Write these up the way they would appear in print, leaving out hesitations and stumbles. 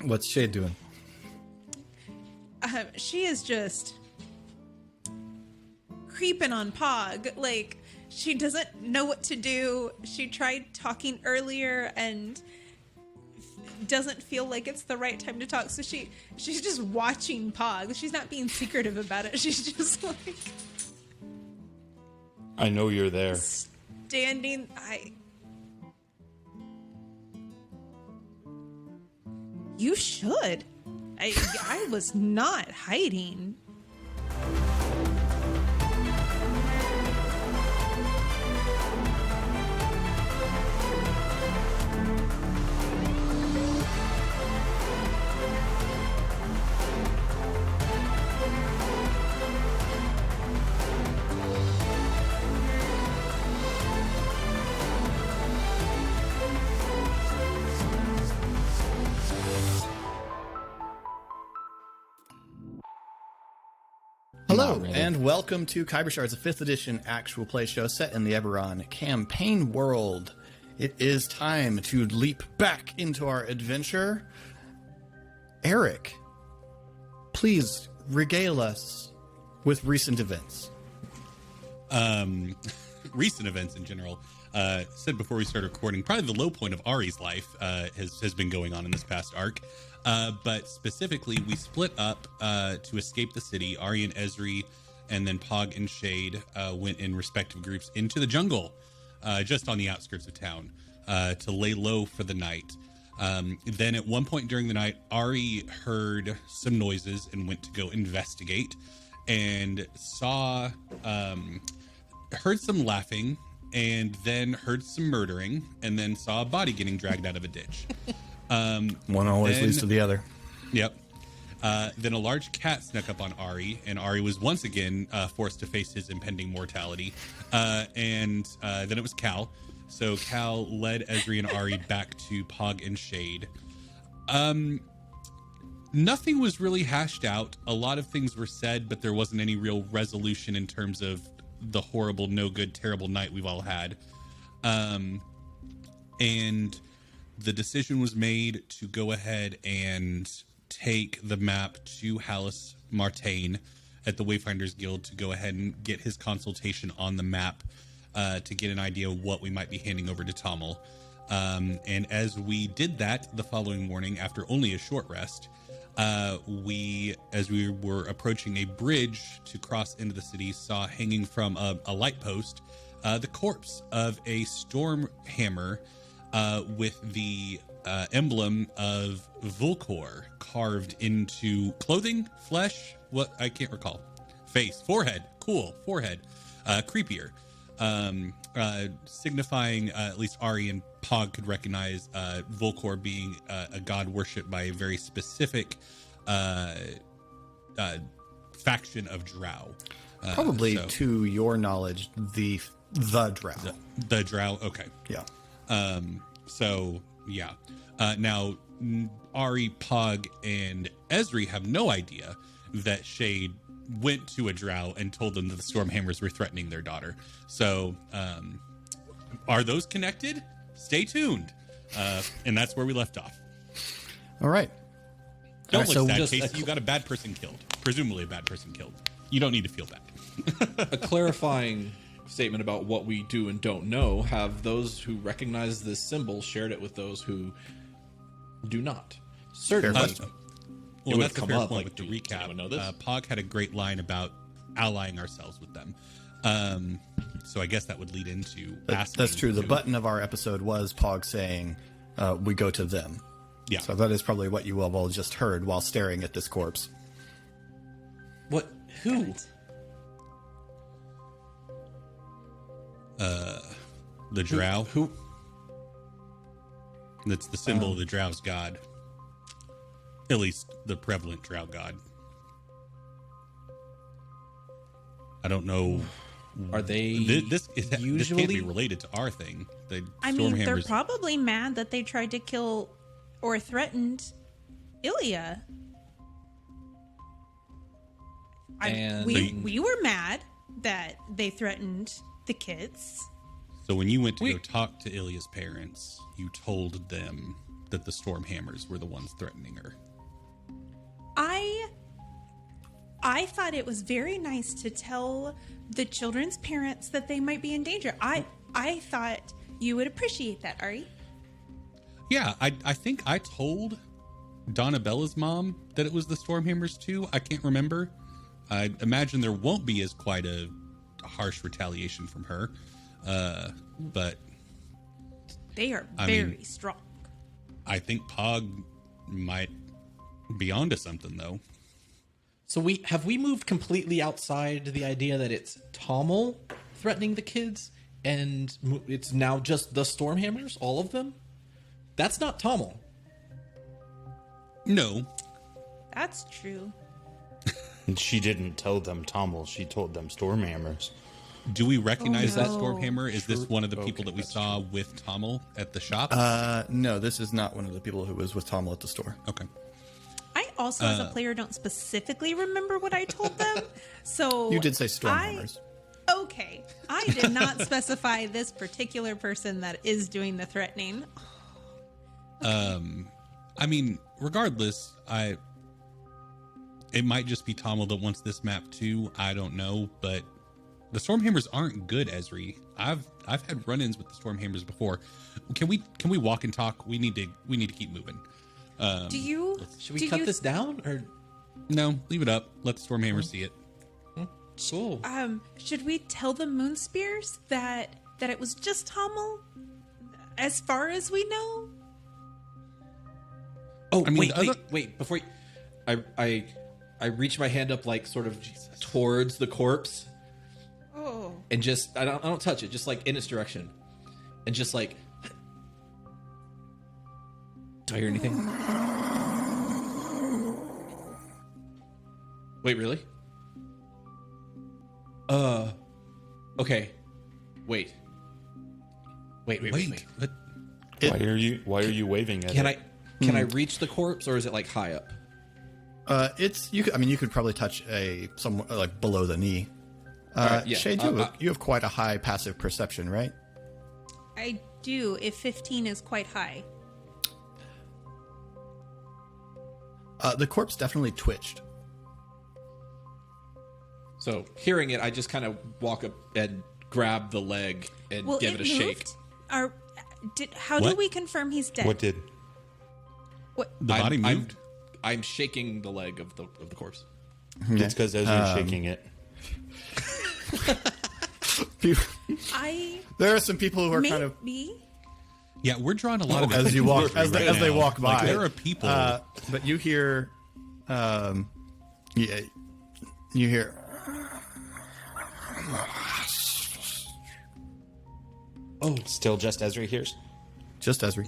What's Shade doing? She is just creeping on Pog. Like, she doesn't know what to do. She tried talking earlier and doesn't feel like it's the right time to talk. So she's just watching Pog. She's not being secretive about it. She's just like... I know you're there. Standing... You should. I was not hiding. Hello, and welcome to Khyber Shards, a 5th edition actual play show set in the Eberron campaign world. It is time to leap back into our adventure. Eric, please regale us with recent events. Recent events in general. Said before we started recording, probably the low point of Ari's life has been going on in this past arc. But specifically, we split up to escape the city. Ari and Ezri, and then Pog and Shade went in respective groups into the jungle, just on the outskirts of town, to lay low for the night. Then at one point during the night, Ari heard some noises and went to go investigate, and saw, heard some laughing, and then heard some murdering, and then saw a body getting dragged out of a ditch. One always leads to the other. Yep. Then a large cat snuck up on Ari, and Ari was once again forced to face his impending mortality. And then it was Cal. So Cal led Ezri and Ari back to Pog and Shade. Nothing was really hashed out. A lot of things were said, but there wasn't any real resolution in terms of the horrible, no good, terrible night we've all had. And the decision was made to go ahead and take the map to Hallis Martain at the Wayfinders Guild to go ahead and get his consultation on the map to get an idea of what we might be handing over to Tommel. And as we did that the following morning, after only a short rest, as we were approaching a bridge to cross into the city, saw hanging from a light post the corpse of a storm hammer with the emblem of Volcor carved into clothing, flesh, what I can't recall. Face, forehead, cool, forehead, creepier, signifying at least Ari and Pog could recognize Volcor being a god worshipped by a very specific faction of Drow. Probably, to your knowledge, the Drow. The Drow, okay. Yeah. So, yeah. Now, Ari, Pog, and Ezri have no idea that Shade went to a Drow and told them that the Stormhammers were threatening their daughter. So, are those connected? Stay tuned. And that's where we left off. All right. Don't look at that, Casey. You got a bad person killed. Presumably a bad person killed. You don't need to feel bad. A clarifying statement about what we do and don't know. Have those who recognize this symbol shared it with those who do not? Certainly. Well, that's a fair point with the recap. Pog had a great line about allying ourselves with them. So I guess that would lead into asking. That's true. The button of our episode was Pog saying, we go to them. Yeah. So that is probably what you have all just heard while staring at this corpse. What? Who? The Drow. Who? That's the symbol of the Drow's god. At least the prevalent Drow god. I don't know. Are they this can't be related to our thing. I mean, they're probably mad that they tried to kill or threatened Ilya. We were mad that they threatened the kids. So when you went to go talk to Ilya's parents, you told them that the Stormhammers were the ones threatening her. I thought it was very nice to tell the children's parents that they might be in danger. I thought you would appreciate that, Ari. Yeah, I think I told Donnabella's mom that it was the Stormhammers too. I can't remember. I imagine there won't be as quite a harsh retaliation from her. But they are very strong. I think Pog might be onto something though. So we moved completely outside the idea that it's Tommel threatening the kids, and it's now just the Stormhammers, all of them? That's not Tommel. No. That's true. She didn't tell them Tommel. She told them Stormhammers. Do we recognize no. that Stormhammer? Is this one of the people that we saw with Tommel at the shop? No, this is not one of the people who was with Tommel at the store. Okay. I also, as a player, don't specifically remember what I told them. So You did say Stormhammers. Okay. I did not specify this particular person that is doing the threatening. I mean, regardless, it might just be Tommel that wants this map too. I don't know, but the Stormhammers aren't good, Esri. I've had run-ins with the Stormhammers before. Can we walk and talk? We need to keep moving. Should we cut this down, or no? Leave it up. Let the Stormhammers see it. cool? Should we tell the Moon Spears that it was just Tommel, as far as we know? Oh, I mean, wait! Before I reach my hand up, like sort of towards the corpse, and just I don't touch it, just like in its direction, and just like, do I hear anything? Wait, really? Okay. Wait. What? Why are you waving at it? Can I reach the corpse, or is it like high up? You could probably touch somewhere like below the knee. Right, yeah. Shade, you have quite a high passive perception, right? I do, if 15 is quite high. The corpse definitely twitched. So hearing it, I just kind of walk up and grab the leg and give it a shake. How What? do we confirm he's dead? What did? What? The body moved. I'm shaking the leg of the corpse. It's because Ezra's shaking it. There are some people who are kind of Yeah, we're drawing a lot of as you walk as they walk by. Like, there are people, but you hear, you hear. Oh, still just Ezra hears. Just Ezra.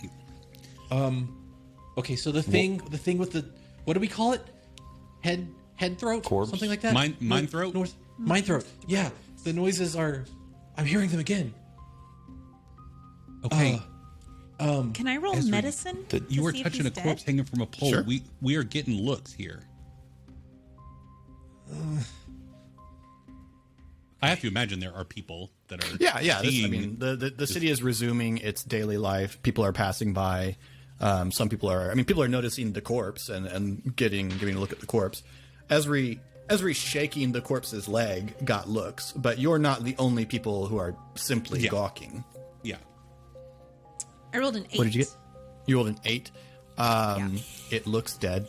Okay, so the thing with the, what do we call it? Head throat, Corpse? something like that. Mind throat. Mind throat. Yeah, the noises are. I'm hearing them again. Okay. Can I roll Ezra, medicine? You are see if touching a he's corpse dead? hanging from a pole. Sure. We are getting looks here. I have to imagine there are people that are. Yeah. seeing The city is resuming its daily life. People are passing by. Some people are. People are noticing the corpse and giving a look at the corpse. Ezri shaking the corpse's leg got looks, but you're not the only people who are simply gawking. Yeah. I rolled an 8. What did you get? You rolled an 8. It looks dead.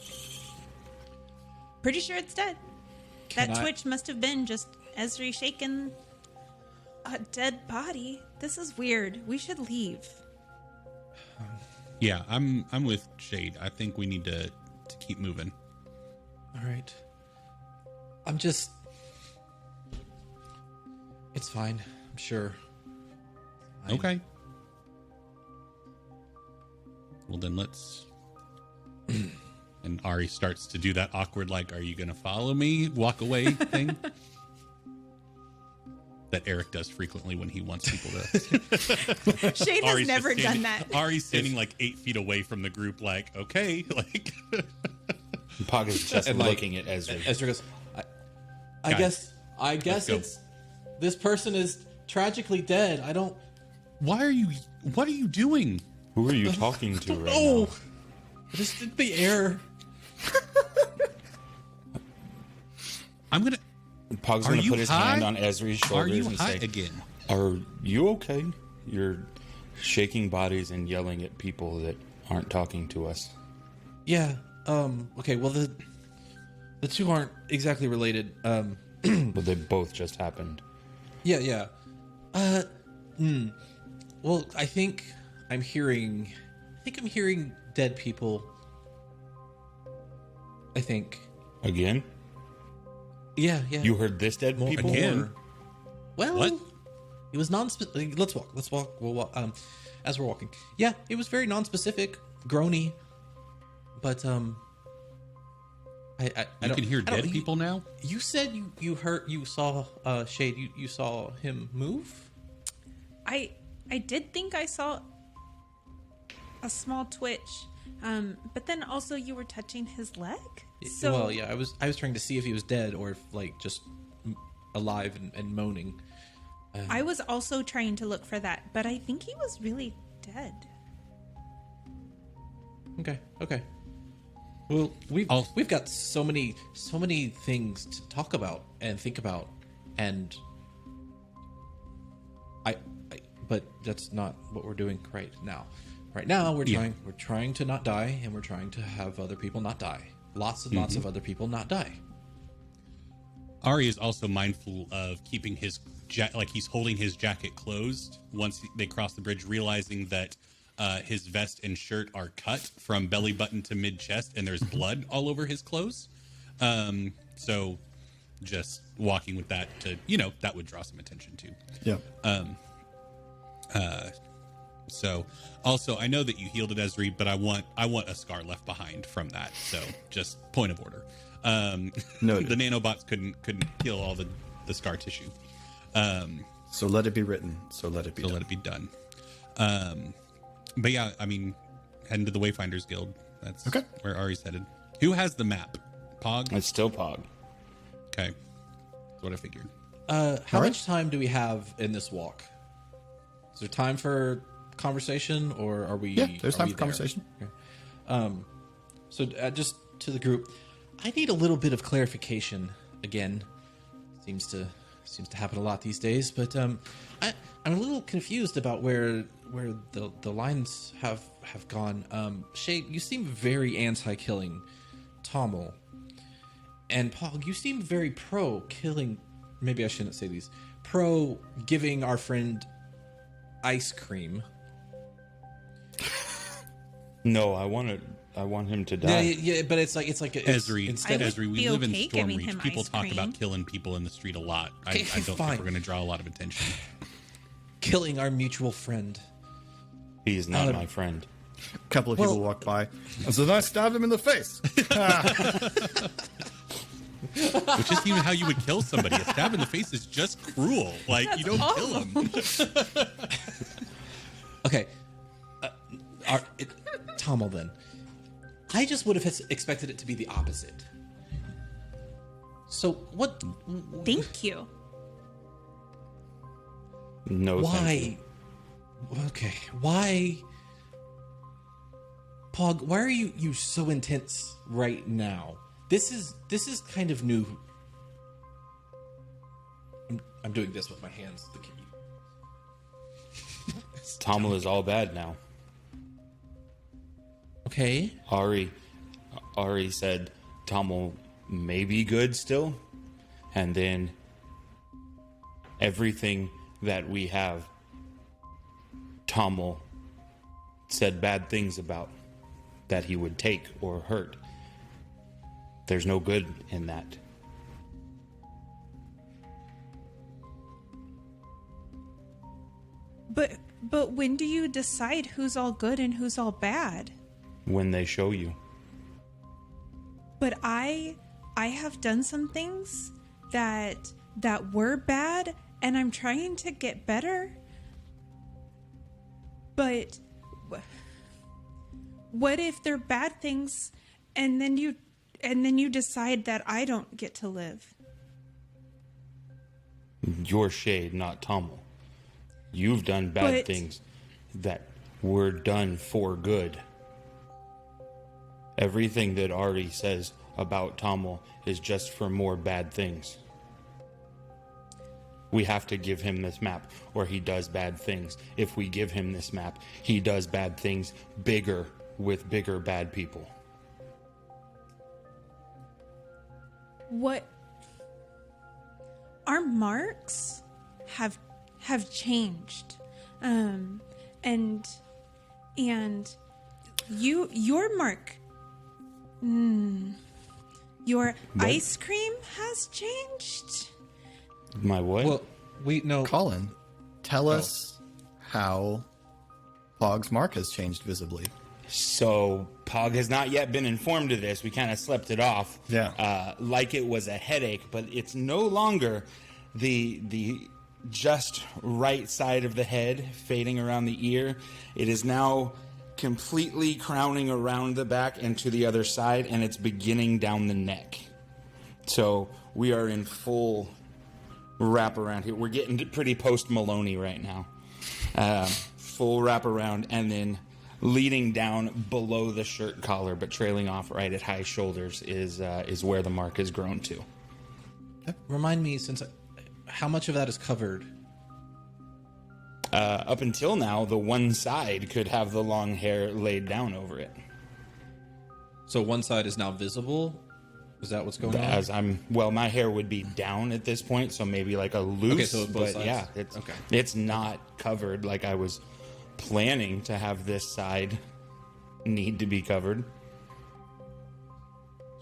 Pretty sure it's dead. Can That I- twitch must have been just Ezri shaking a dead body. This is weird. We should leave. Yeah, I'm with Shade. I think we need to keep moving. All right. I'm just. It's fine. I'm sure. Fine. Okay. Well, then let's. And Ari starts to do that awkward, like, "Are you going to follow me?" walk away thing that Eric does frequently when he wants people to. Shade has Ari's just never done standing- that. Ari's standing like 8 feet away from the group, like, okay, like. Pog is just And, like, looking at Ezra. Ezra goes. I Guys, guess go. it's. This person is tragically dead. I don't. What are you doing? Who are you talking to right now? Just in the air. I'm gonna. Pog's Are gonna you put his high? hand on Ezri's Are shoulders you and high say, again? "Are you okay? You're shaking bodies and yelling at people that aren't talking to us." Yeah. Okay. Well, the two aren't exactly related. But they both just happened. Yeah. Well, I think I'm hearing dead people. I think. Again? Yeah. You heard this dead More- people? Again? Well, What? it was non-specific. Let's walk. We'll walk. As we're walking. Yeah, it was very non-specific, groany. But I You don't, can hear I don't- dead people now. You said you saw Shade. You saw him move. I did think I saw a small twitch, but then also you were touching his leg. So Well, yeah, I was trying to see if he was dead or if like just alive and moaning. I was also trying to look for that, but I think he was really dead. Okay. Well, we've got so many things to talk about and think about, and but that's not what we're doing right now. Right now, we're trying to not die, and we're trying to have other people not die. Lots and lots of other people not die. Ari is also mindful of keeping his like he's holding his jacket closed once they cross the bridge, realizing that his vest and shirt are cut from belly button to mid chest, and there's blood all over his clothes. So just walking with that to that would draw some attention too. Yeah. So also I know that you healed it, Ezri, but I want a scar left behind from that. So just point of order. Noted. The nanobots couldn't heal all the scar tissue. So let it be written. So let it be So done. let it be done. But yeah, I mean, heading to the Wayfinders Guild. That's Okay. where Ari's headed. Who has the map? Pog? It's still Pog. Okay. That's what I figured. How All right. much time do we have in this walk? Is there time for conversation, or are we? Yeah, there's are time we for there? conversation. Okay. So just to the group, I need a little bit of clarification. Again, seems to happen a lot these days. But I'm a little confused about where the lines have gone. Shay, you seem very anti-killing Tommel, and Pog, you seem very pro killing. Maybe I shouldn't say these. Pro giving our friend ice cream. No, I want him to die. Yeah, but it's like Ezri, instead I of would Ezri, we be live in okay giving Stormreach. him People ice talk cream. about killing people in the street a lot. Okay, I don't fine. think we're going to draw a lot of attention. killing our mutual friend. He is not my friend. A couple of people walked by. And so then I stabbed him in the face. Which isn't even how you would kill somebody. A stab in the face is just cruel. Like, you don't kill them. Okay, Tommel then. I just would have expected it to be the opposite. So what? Thank you. No, thank Why? you. Okay, why? Pog, why are you so intense right now? This is kind of new. I'm doing this with my hands. Tommel is all bad now. Okay. Ari said Tommel may be good still, and then everything that we have, Tommel said bad things about that he would take or hurt. There's no good in that. But when do you decide who's all good and who's all bad? When they show you. But I have done some things that were bad, and I'm trying to get better. But what if they're bad things, and then you decide that I don't get to live? Your shade, not Tommel. You've done bad But- things that were done for good. Everything that Ari says about Tommel is just for more bad things. We have to give him this map, or he does bad things. If we give him this map, he does bad things bigger with bigger bad people. What? Our marks have changed, and your mark, your ice cream has changed. My what? Well, we know. Colin, tell us how Pog's mark has changed visibly. So Pog has not yet been informed of this. We kind of slept it off, like it was a headache, but it's no longer the just right side of the head fading around the ear. It is now completely crowning around the back and to the other side, and it's beginning down the neck. So we are in full wrap around here. We're getting pretty post Maloney right now. Full wrap around, and then leading down below the shirt collar, but trailing off right at high shoulders is where the mark has grown to. Remind me, how much of that is covered? Up until now, the one side could have the long hair laid down over it. So one side is now visible? Is that what's going on? My hair would be down at this point, so maybe like a loose, okay, so both sides. Yeah, it's not covered like I was planning to have this side need to be covered. It's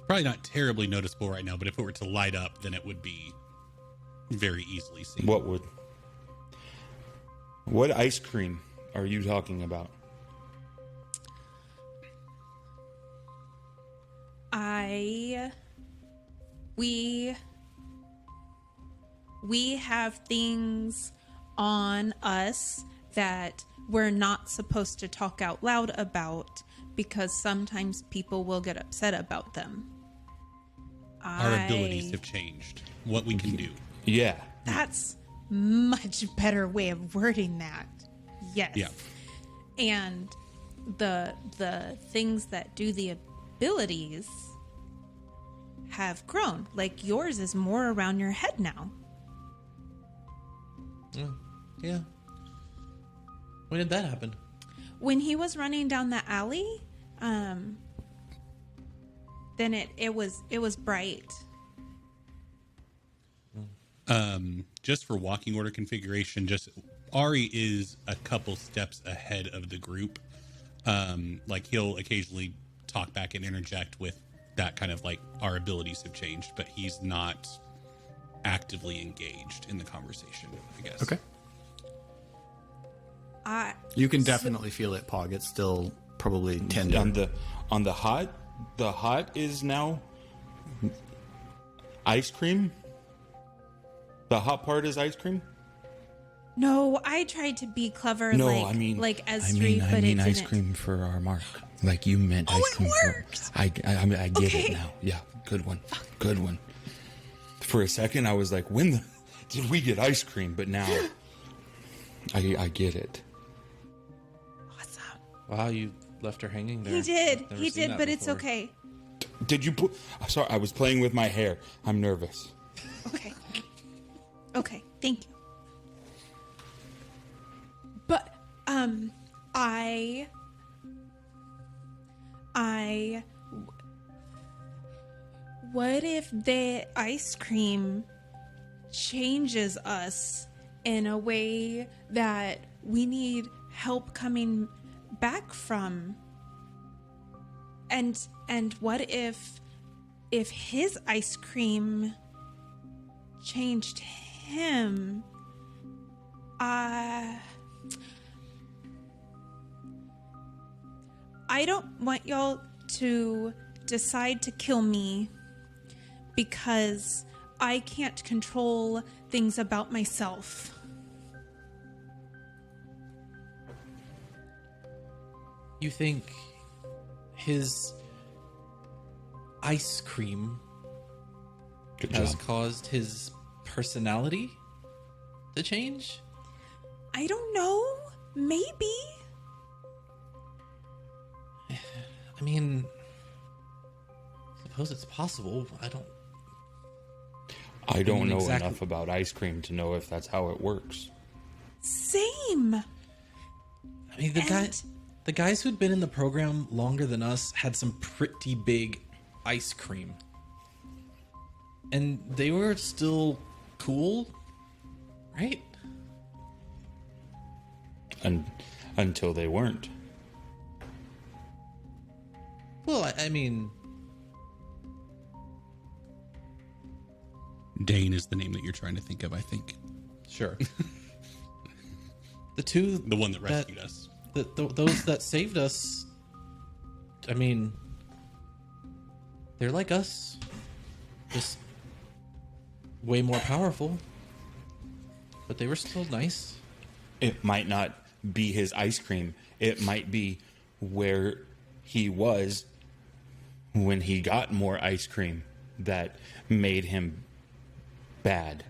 probably not terribly noticeable right now, but if it were to light up, then it would be very easily seen. What ice cream are you talking about? We have things on us that we're not supposed to talk out loud about because sometimes people will get upset about them. Our abilities have changed. What we can do. Yeah. That's much better way of wording that. Yes. Yeah. And the things that do the abilities have grown. Like yours is more around your head now. Yeah. When did that happen? When he was running down the alley, then it was bright. Just for walking order configuration, Ari is a couple steps ahead of the group. Like he'll occasionally talk back and interject with that kind of like our abilities have changed, but he's not actively engaged in the conversation, I guess. Okay. You can definitely feel it, Pog. It's still probably tender. On the hot is now ice cream. The hot part is ice cream. No, I tried to be clever. No, like, I mean like I Esri, but mean it ice didn't. cream for our mark. Like you meant ice cream. it worked. I get Okay. it now. Yeah, good one. For a second, I was like, when did we get ice cream? But now I get it. Awesome. Wow, you left her hanging there. He did. I've never He seen did, that but it's before. okay. Did you put? Sorry, I was playing with my hair. I'm nervous. Okay. Okay, thank you. But what if the ice cream changes us in a way that we need help coming back from? And what if his ice cream changed him? I don't want y'all to decide to kill me because I can't control things about myself. You think his ice cream Good has job. caused his personality to change? I don't know. Maybe. I mean, suppose it's possible. I don't know exactly. enough about ice cream to know if that's how it works. Same. I mean, the guys who'd been in the program longer than us had some pretty big ice cream. And they were still cool, right? Until they weren't. Well, I mean... Dane is the name that you're trying to think of, I think. Sure. The one that rescued us. Those that saved us, I mean, they're like us. Just way more powerful. But they were still nice. It might not be his ice cream. It might be where he was when he got more ice cream that made him bad.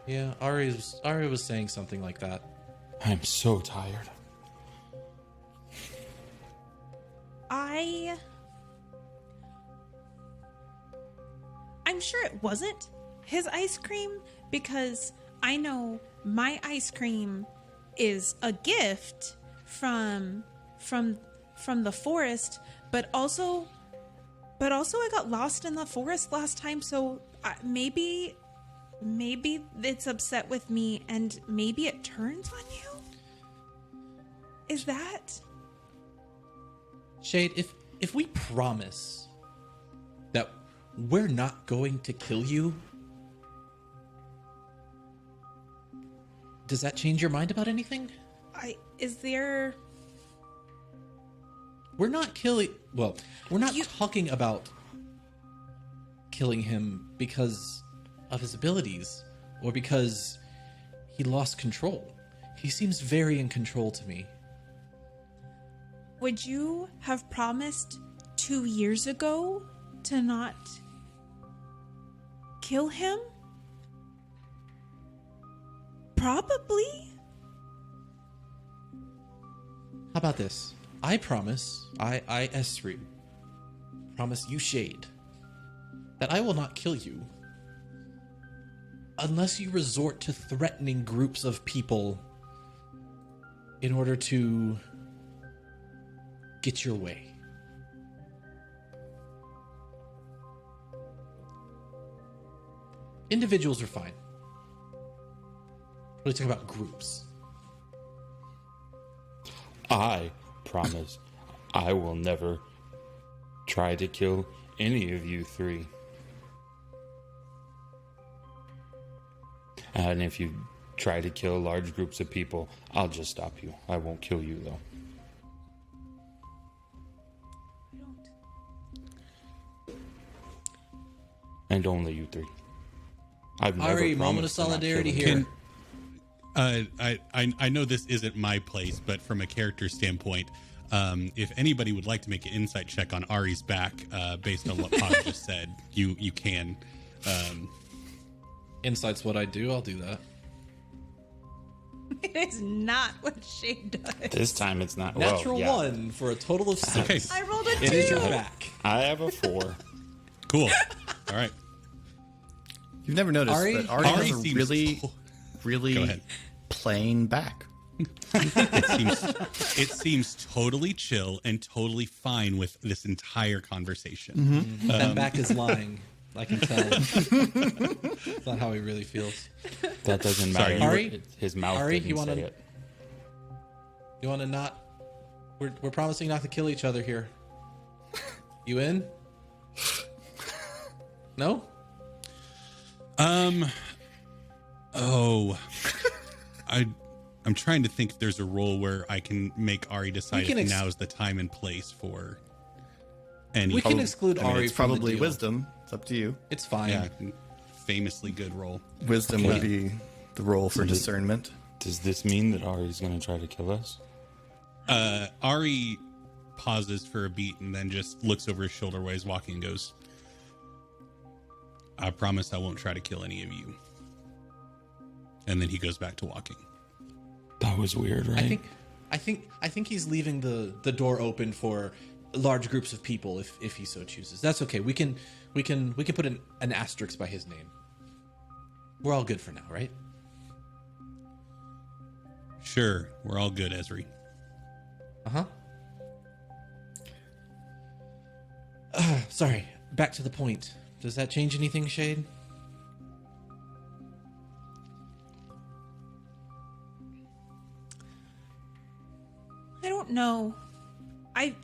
Yeah, Ari was saying something like that. I'm so tired. I'm sure it wasn't his ice cream, because I know my ice cream is a gift from the forest, but also I got lost in the forest last time, so maybe it's upset with me, and maybe it turns on you. Is that Shade, if we promise that we're not going to kill you, does that change your mind about anything? We're not killing... Well, we're not talking about killing him because of his abilities or because he lost control. He seems very in control to me. Would you have promised 2 years ago to not kill him? Probably. How about this? I promise, I S3, promise you, Shade, that I will not kill you unless you resort to threatening groups of people in order to get your way. Individuals are fine. We're talking about groups. I promise I will never try to kill any of you three. And if you try to kill large groups of people, I'll just stop you. I won't kill you, though. And only you three. I've never Ari, moment of promised to not solidarity kill here. I know this isn't my place, but from a character standpoint, if anybody would like to make an insight check on Ari's back, based on what Pog just said, you can. Insight's what I do. I'll do that. It is not what Shade does. This time it's not. Natural well, yeah. 1 for a total of 6. Okay. I rolled a 2. It is your back. I have a 4. Cool. All right. You've never noticed, Ari- but Ari Ari has a seems really, Go really ahead. plain back. It seems totally chill and totally fine with this entire conversation. That back is lying. I can tell. It's not how he really feels. That doesn't matter. Sorry, Ari? His mouth Ari, didn't you say wanna- it. You want to not... We're promising not to kill each other here. You in? No? I'm trying to think if there's a role where I can make Ari decide can if now is the time and place for any. We can exclude I mean, Ari it's from the probably deal. wisdom. It's up to you. It's fine. Yeah, famously good role. Wisdom would be the role for discernment. Does this mean that Ari's going to try to kill us? Ari pauses for a beat and then just looks over his shoulder while he's walking and goes, "I promise I won't try to kill any of you." And then he goes back to walking. That was weird, right? I think he's leaving the door open for large groups of people if he so chooses. That's okay. We can put an asterisk by his name. We're all good for now, right? Sure, we're all good, Ezri. Uh-huh. Sorry, back to the point. Does that change anything, Shade? I don't know. I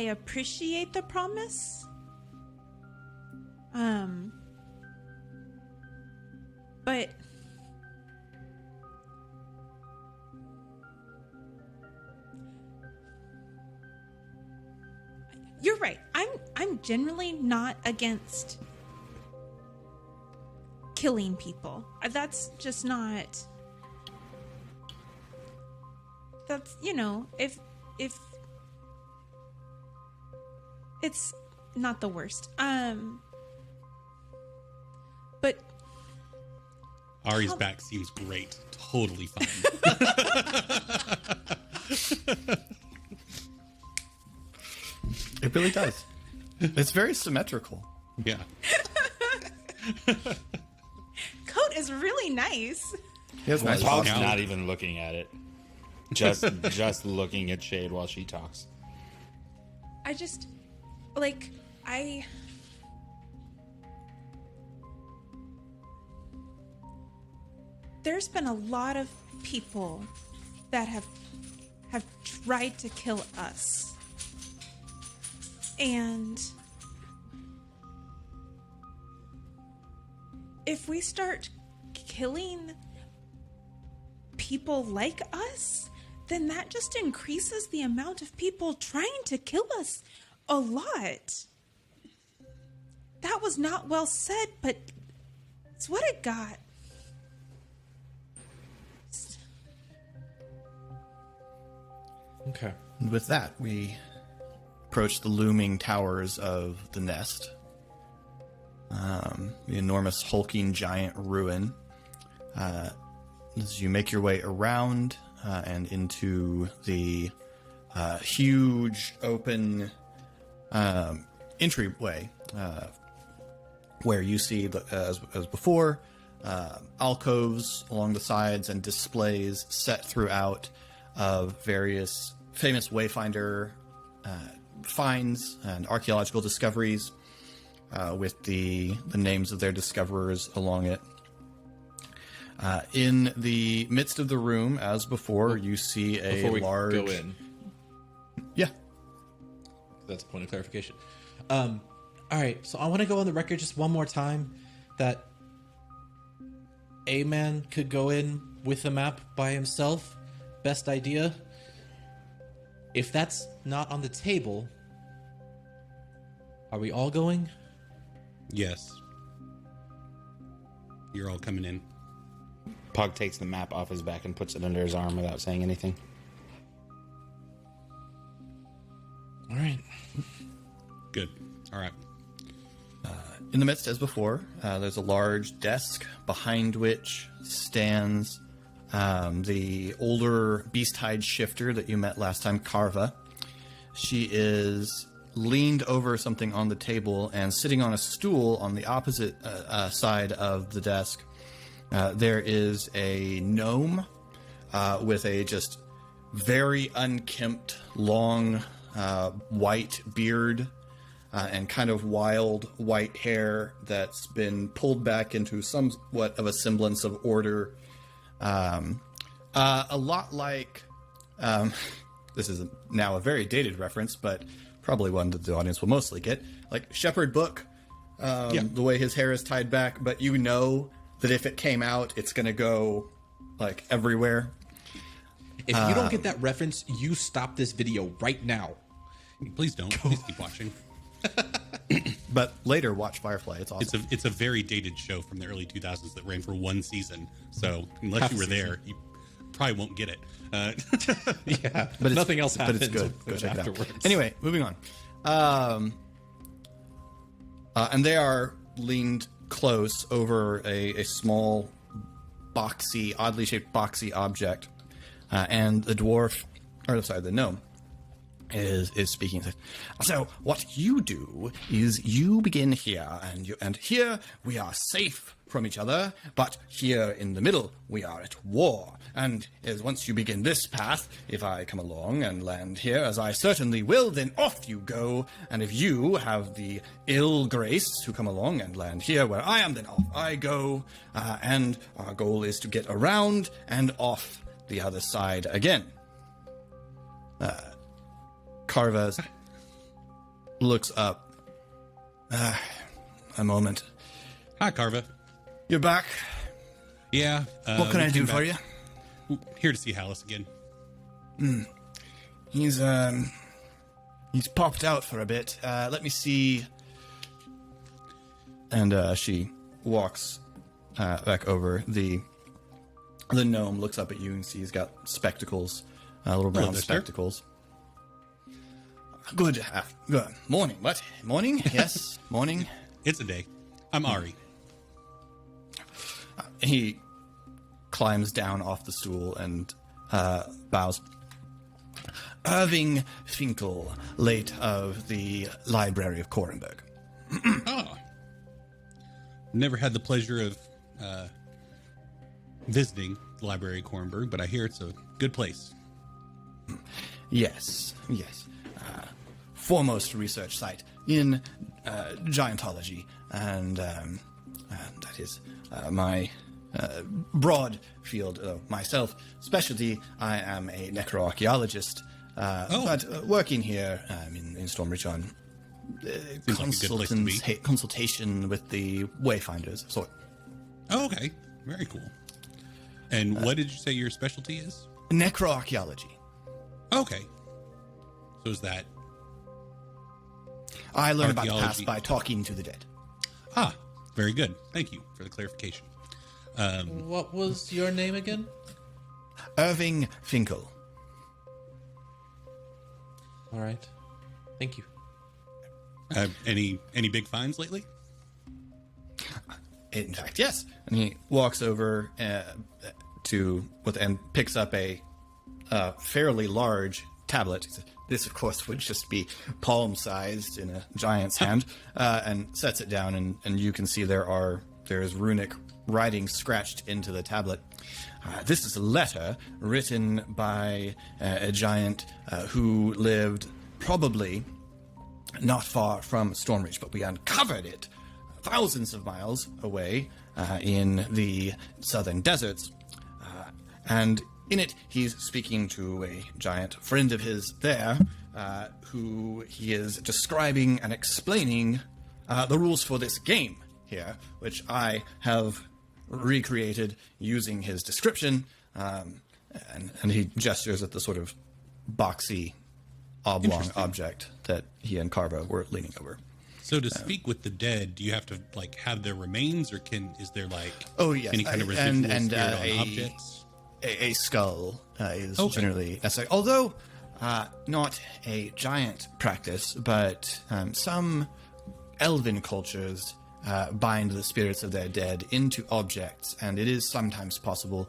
appreciate the promise. But you're right. I'm generally not against killing people. That's just not. That's, if it's not the worst. But Ari's back seems great. Totally fine. It really does. It's very symmetrical. Yeah. Coat is really nice. He has nice Pog's Wow. not even looking at it. Just looking at Shade while she talks. I just there's been a lot of people that have tried to kill us. And if we start killing people like us, then that just increases the amount of people trying to kill us a lot. That was not well said, but it's what it got. Okay. And with that, we approach the looming towers of the nest. The enormous hulking giant ruin. As you make your way around and into the huge open entryway, where you see, as before, alcoves along the sides and displays set throughout of various famous Wayfinder finds and archaeological discoveries, with the names of their discoverers along it. In the midst of the room, as before, you see a Before we large. go in, Yeah. that's a point of clarification. All right, so I want to go on the record just one more time that A-Man could go in with the map by himself. Best idea. If that's not on the table, are we all going? Yes. You're all coming in. Pog takes the map off his back and puts it under his arm without saying anything. All right. Good. All right. In the midst, as before, there's a large desk behind which stands the older beast-hide shifter that you met last time, Carva. She is leaned over something on the table and sitting on a stool on the opposite side of the desk. There is a gnome with a just very unkempt, long white beard and kind of wild white hair that's been pulled back into somewhat of a semblance of order. A lot like, this is now a very dated reference, but probably one that the audience will mostly get, like Shepherd Book, the way his hair is tied back, but you know that if it came out, it's going to go like everywhere. If you don't get that reference, you stop this video right now. Please don't. Please keep watching. But later, watch Firefly. It's awesome. It's a very dated show from the early 2000s that ran for one season. So unless Half you were a season. there, you probably won't get it. Yeah, but nothing else but happens. it's good. Go check afterwards. it out. Anyway, moving on. And they are leaned close over a small, boxy, oddly shaped boxy object. and the dwarf, or sorry, the gnome, is speaking. So what you do is you begin here, and here we are safe from each other, but here in the middle we are at war. And as once you begin this path, if I come along and land here, as I certainly will, then off you go. And if you have the ill grace to come along and land here where I am, then off I go. And our goal is to get around and off the other side again. Carva looks up. A moment. Hi, Carva. You're back. Yeah. What can I do for you? Here to see Hallis again. He's popped out for a bit. Let me see. And she walks back over. The gnome looks up at you and sees he's got spectacles, little brown spectacles. Good morning. What? Morning? Yes, morning. It's a day. I'm Ari. He climbs down off the stool and bows. Irving Finkel, late of the Library of Korenberg. Never had the pleasure of visiting the Library of Korenberg, but I hear it's a good place. Yes. Foremost research site in giantology, and that is my broad field. Myself, specialty, I am a necroarchaeologist, but working here in Stormreach on consultation with the Wayfinders. So, okay, very cool. And what did you say your specialty is? Necroarchaeology. Okay, so is that? I learned about the past by talking to the dead. Very good. Thank you for the clarification. What was your name again? Irving Finkel. All right. Thank you. Any big finds lately? In fact, yes. And he walks over and picks up a fairly large tablet. He says, this, of course, would just be palm-sized in a giant's hand, and sets it down, and you can see there is runic writing scratched into the tablet. This is a letter written by a giant who lived probably not far from Stormreach, but we uncovered it thousands of miles away in the southern deserts. And in it, he's speaking to a giant friend of his there, who he is describing and explaining the rules for this game here, which I have recreated using his description. And he gestures at the sort of boxy, oblong object that he and Carva were leaning over. So to speak with the dead, do you have to have their remains, or is there any kind of residual spirit on objects? A skull is generally necessary, although not a giant practice, but some elven cultures bind the spirits of their dead into objects, and it is sometimes possible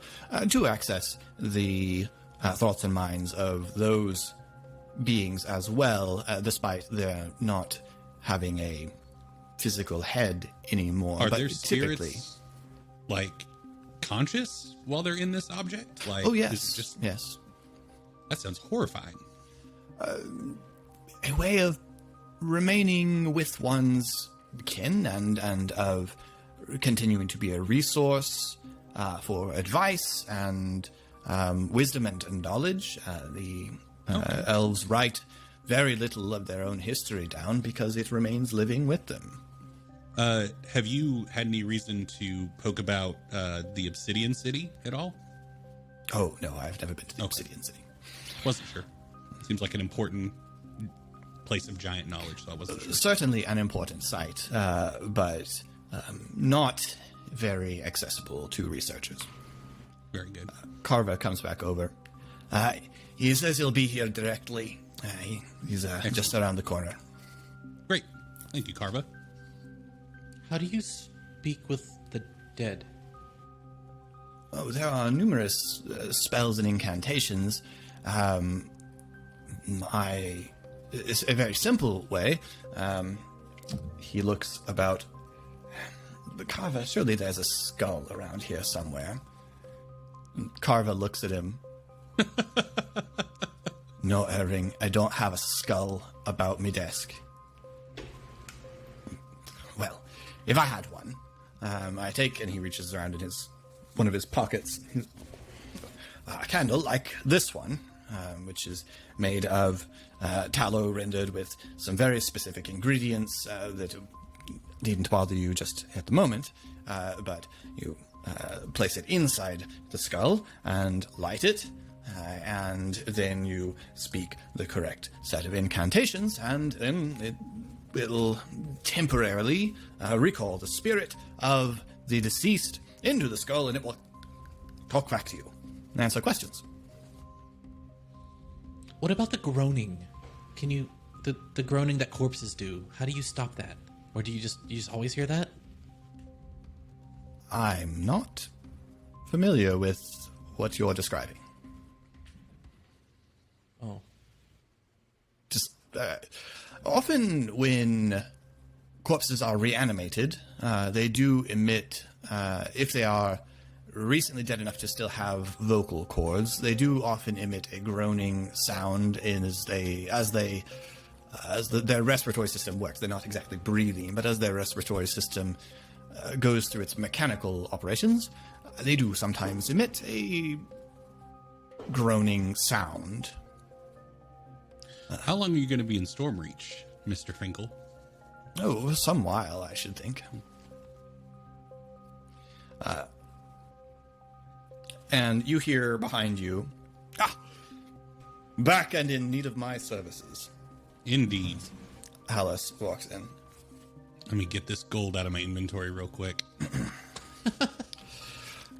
to access the thoughts and minds of those beings as well, despite their not having a physical head anymore. Are there spirits conscious while they're in this object? Yes. Yes. That sounds horrifying. A way of remaining with one's kin and of continuing to be a resource for advice and wisdom and knowledge. The elves write very little of their own history down because it remains living with them. Have you had any reason to poke about the Obsidian City at all? Oh, no, I've never been to the Obsidian City. Wasn't sure. Seems like an important place of giant knowledge, so I wasn't sure. Certainly an important site, but not very accessible to researchers. Very good. Carva comes back over. He says he'll be here directly. He's just around the corner. Great. Thank you, Carva. How do you speak with the dead? Oh, there are numerous spells and incantations. It's a very simple way. He looks about. Carver, surely there's a skull around here somewhere. Carver looks at him. No erring. I don't have a skull about me desk. Well, if I had one, I take, and he reaches around in one of his pockets, a candle like this one, which is made of tallow rendered with some very specific ingredients that needn't bother you just at the moment, but you place it inside the skull and light it, and then you speak the correct set of incantations, and then it'll temporarily recall the spirit of the deceased into the skull, and it will talk back to you and answer questions. What about the groaning? Can you the groaning that corpses do? How do you stop that? Or do you just always hear that? I'm not familiar with what you're describing. Oh. Just often when corpses are reanimated, they do emit, if they are recently dead enough to still have vocal cords, they do often emit a groaning sound as their respiratory system works. They're not exactly breathing, but as their respiratory system goes through its mechanical operations, they do sometimes emit a groaning sound. How long are you going to be in Stormreach, Mr. Finkel? Oh, some while, I should think. And you hear behind you, back and in need of my services. Indeed. Alice walks in. Let me get this gold out of my inventory real quick.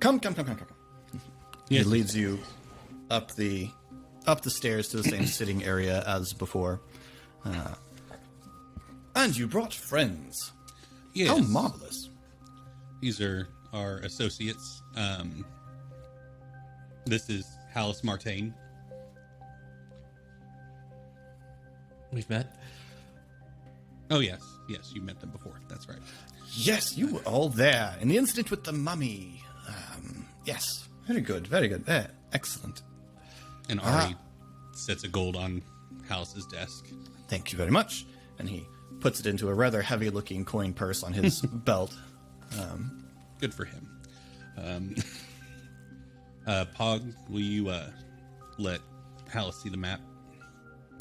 Come. Yes. He leads you up the stairs to the same sitting area as before. And you brought friends. Yes. How marvelous. These are our associates. This is Hallis Martain. We've met? Oh, yes, you met them before. That's right. Yes, you were all there in the incident with the mummy. Yes, very good. Excellent. And Ari sets a gold on Hallis's desk. Thank you very much. And he puts it into a rather heavy-looking coin purse on his belt. Good for him. Pog, will you let Hallis see the map?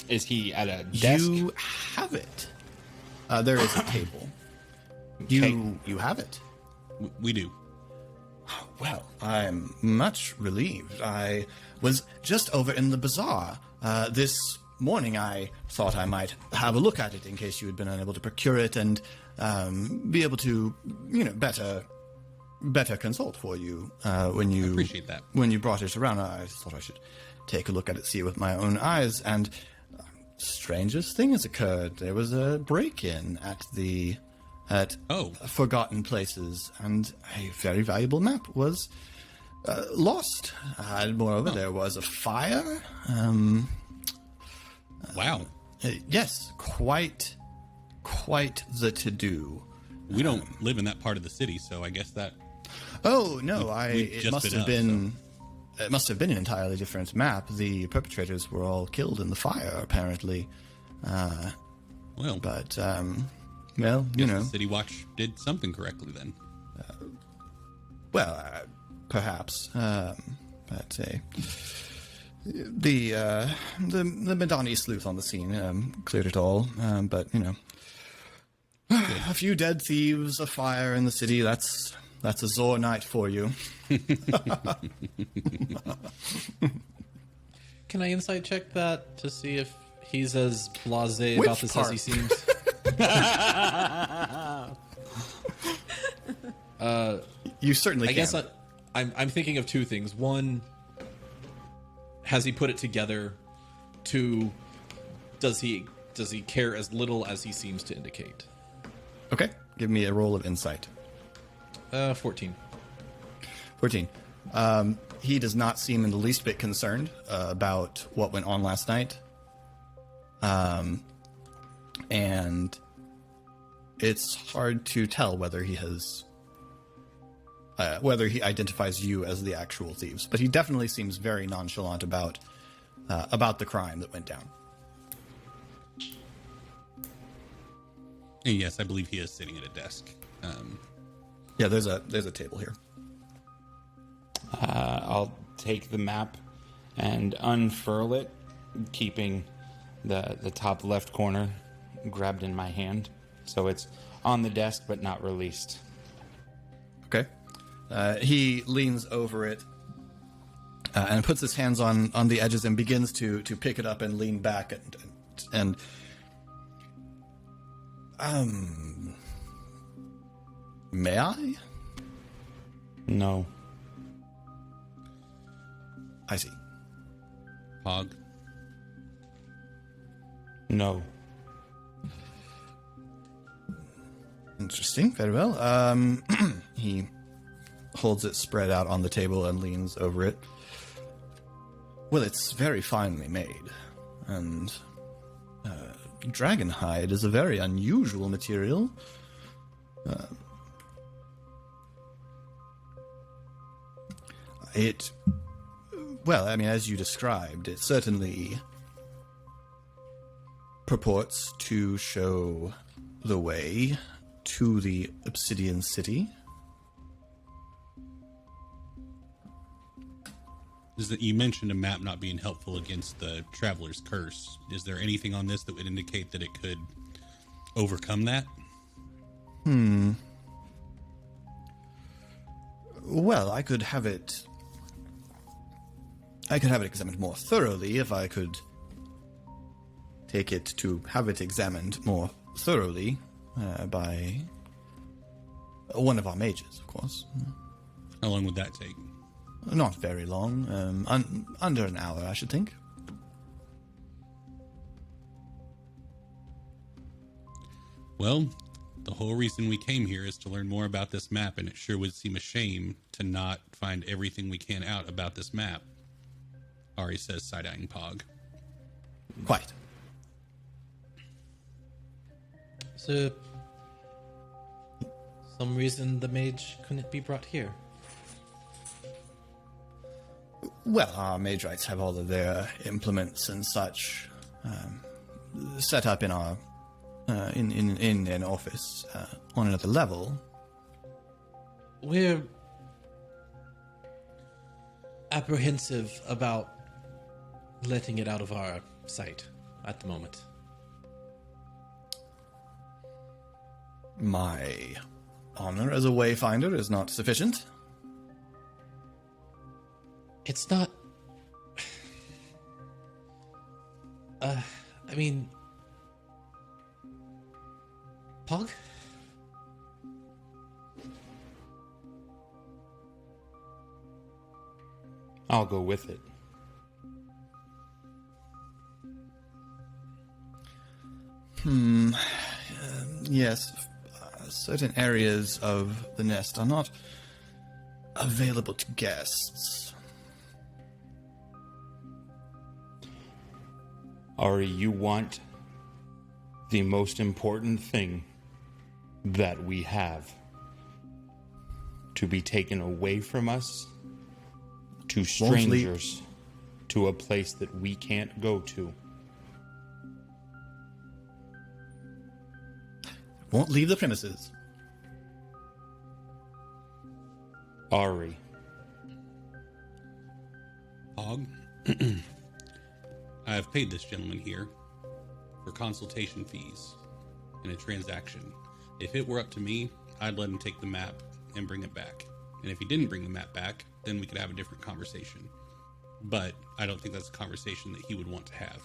Is he at a desk? You have it. There is a table. You have it. We do. Well, I'm much relieved. I was just over in the bazaar this morning. I thought I might have a look at it in case you had been unable to procure it and be able to, better consult for you when you. I appreciate that. When you brought it around, I thought I should take a look at it, see it with my own eyes, and strangest thing has occurred. There was a break-in at Forgotten Places, and a very valuable map was lost. Moreover, there was a fire. Wow. Yes, quite the to-do. We don't live in that part of the city, so I guess that. Oh no! It must have been an entirely different map. The perpetrators were all killed in the fire, apparently. The City Watch did something correctly then. Perhaps. The Madani sleuth on the scene cleared it all. A few dead thieves, a fire in the city. That's a Zor night for you. Can I insight check that to see if he's as blasé about this as he seems? You certainly I can. guess I'm thinking of two things. One, has he put it together? Two, does he care as little as he seems to indicate? Okay, give me a roll of insight. 14. 14. He does not seem in the least bit concerned about what went on last night. And it's hard to tell whether he identifies you as the actual thieves, but he definitely seems very nonchalant about the crime that went down. And yes, I believe he is sitting at a desk. Yeah, there's a table here. I'll take the map and unfurl it, keeping the top left corner grabbed in my hand. So it's on the desk, but not released. Okay. He leans over it and puts his hands on the edges and begins to pick it up and lean back and may I? No. I see. Pog. No. Interesting. Very well. He holds it spread out on the table and leans over it. Well, it's very finely made, and dragon hide is a very unusual material. Well, I mean, as you described, it certainly purports to show the way to the Obsidian City. You mentioned a map not being helpful against the Traveler's Curse. Is there anything on this that would indicate that it could overcome that? Well, I could have it examined more thoroughly if I could take it to have it examined more thoroughly by one of our mages, of course. How long would that take? Not very long. Under an hour, I should think. Well, the whole reason we came here is to learn more about this map, and it sure would seem a shame to not find everything we can out about this map, Ari says, side-eyeing Pog. Quite. So, some reason the mage couldn't be brought here? Well, our mage rights have all of their implements and such set up in our in an office on another level. We're apprehensive about letting it out of our sight at the moment. My honor as a wayfinder is not sufficient. It's not... I mean... Pog? I'll go with it. Yes, certain areas of the nest are not available to guests. Ari, you want the most important thing that we have to be taken away from us to strangers, to a place that we can't go to. Won't leave the premises. Ari. Pog, I have paid this gentleman here for consultation fees in a transaction. If it were up to me, I'd let him take the map and bring it back. And if he didn't bring the map back, then we could have a different conversation. But I don't think that's a conversation that he would want to have.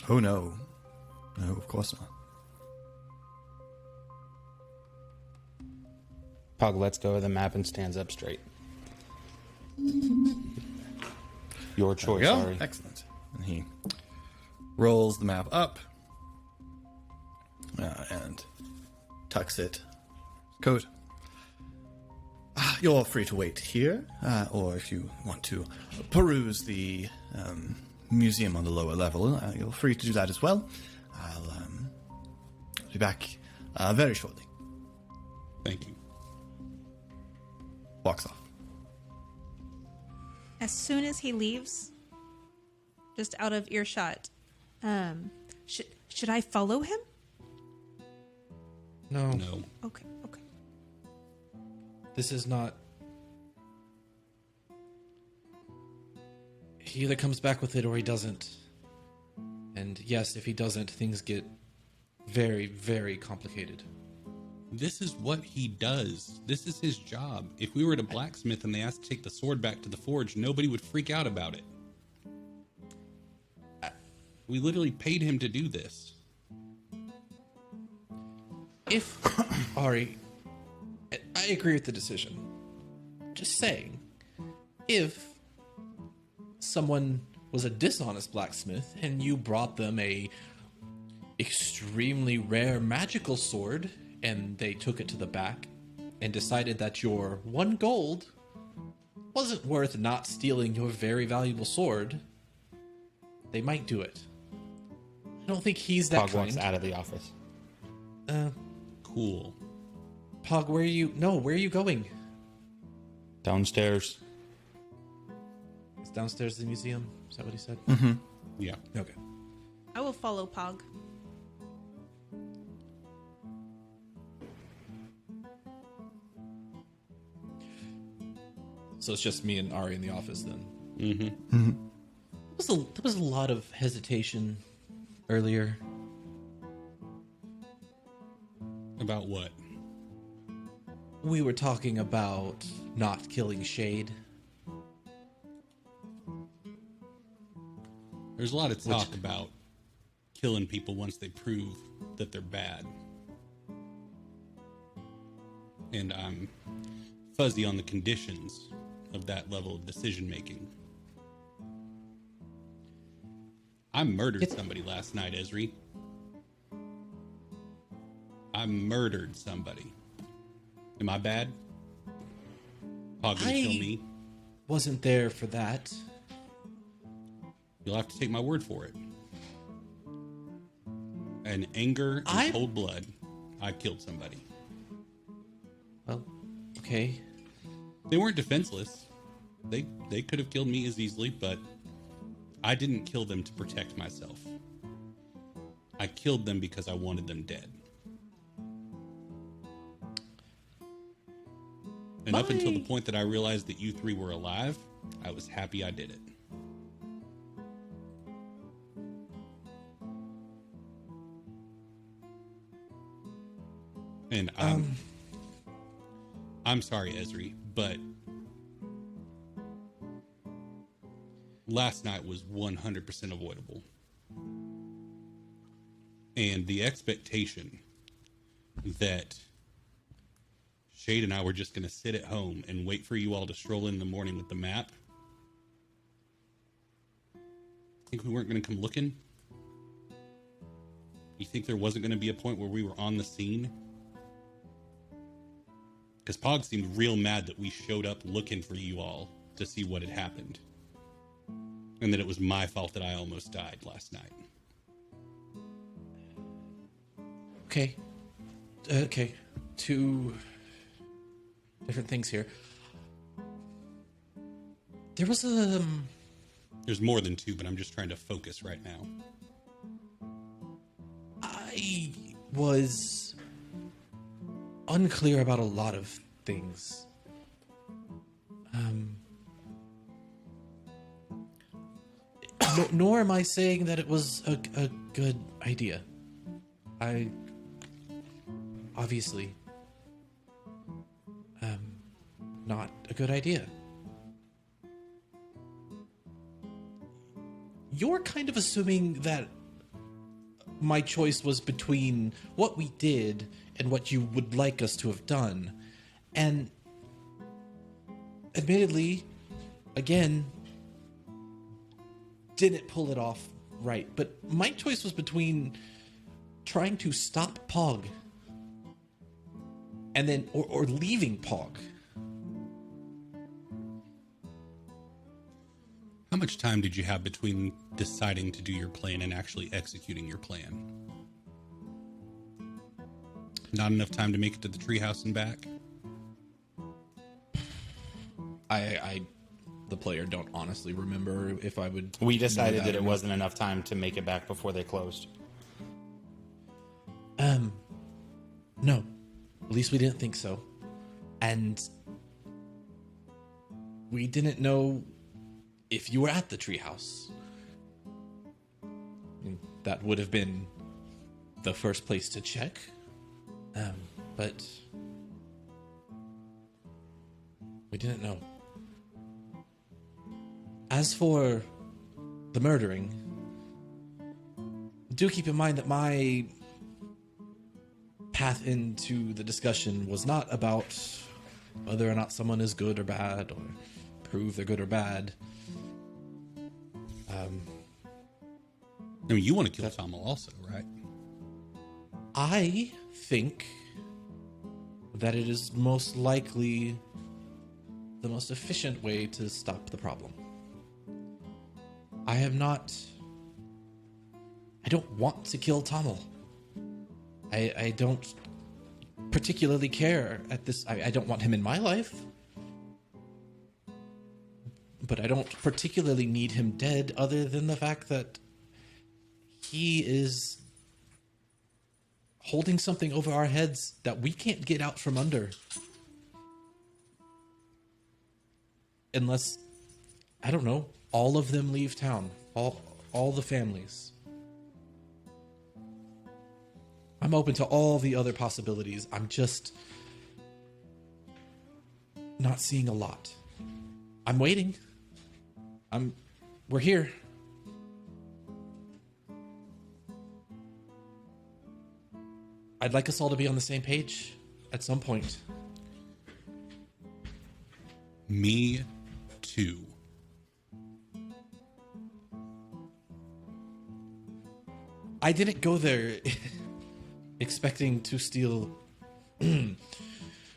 Oh, no. No, of course not. Pog lets go of the map and stands up straight. Your choice, Ari. Excellent. And he rolls the map up and tucks it coat. You're free to wait here, or if you want to peruse the museum on the lower level, you're free to do that as well. I'll be back very shortly. Thank you. Walks off. As soon as he leaves, just out of earshot, should I follow him? No. Okay. This is not... He either comes back with it or he doesn't. And yes, if he doesn't, things get very, very complicated. This is what he does. This is his job. If we were at a blacksmith and they asked to take the sword back to the forge, nobody would freak out about it. We literally paid him to do this. If... Ari, I agree with the decision. Just saying, if someone was a dishonest blacksmith and you brought them a extremely rare magical sword and they took it to the back and decided that your 1 gold wasn't worth not stealing your very valuable sword, they might do it. I don't think he's that Pog walks kind. out of the office. Cool. Pog, where are you? No, where are you going? Downstairs. It's downstairs in the museum. Is that what he said? Mm-hmm. Yeah. Okay. I will follow Pog. So it's just me and Ari in the office then. Mm-hmm. There was a lot of hesitation earlier. About what? We were talking about not killing Shade. There's a lot of talk about killing people once they prove that they're bad. And I'm fuzzy on the conditions of that level of decision making. I murdered somebody last night, Esri. I murdered somebody. Am I bad? Pog gonna kill me? Wasn't there for that. You'll have to take my word for it. In anger and cold blood, I killed somebody. Well, okay. They weren't defenseless. They could have killed me as easily, but I didn't kill them to protect myself. I killed them because I wanted them dead. And up until the point that I realized that you 3 were alive, I was happy I did it. And I'm sorry, Esri, but last night was 100% avoidable. And the expectation that Shade and I were just going to sit at home and wait for you all to stroll in the morning with the map. Think we weren't going to come looking? You think there wasn't going to be a point where we were on the scene? Because Pog seemed real mad that we showed up looking for you all to see what had happened. And that it was my fault that I almost died last night. Okay. Okay. 2 different things here. There was a... There's more than 2, but I'm just trying to focus right now. I was unclear about a lot of things. Nor am I saying that it was a good idea. Obviously, not a good idea. You're kind of assuming that my choice was between what we did and what you would like us to have done. And admittedly, again, didn't pull it off right. But my choice was between trying to stop Pog and then or leaving Pog. much time did you have between deciding to do your plan and actually executing your plan? Not enough time to make it to the treehouse and back? The player, don't honestly remember if I would. We decided that it wasn't enough time to make it back before they closed. No. At least we didn't think so. And we didn't know if you were at the treehouse. That would have been the first place to check. But we didn't know. As for the murdering, do keep in mind that my path into the discussion was not about whether or not someone is good or bad, or prove they're good or bad. I mean, you want to kill Tommel also, right? I think that it is most likely the most efficient way to stop the problem. I don't want to kill Tommel. I don't particularly care at this. I don't want him in my life. But I don't particularly need him dead, other than the fact that he is holding something over our heads that we can't get out from under. Unless, I don't know, all of them leave town. All the families. I'm open to all the other possibilities. I'm just not seeing a lot. I'm waiting. We're here. I'd like us all to be on the same page at some point. Me too. I didn't go there expecting to steal, to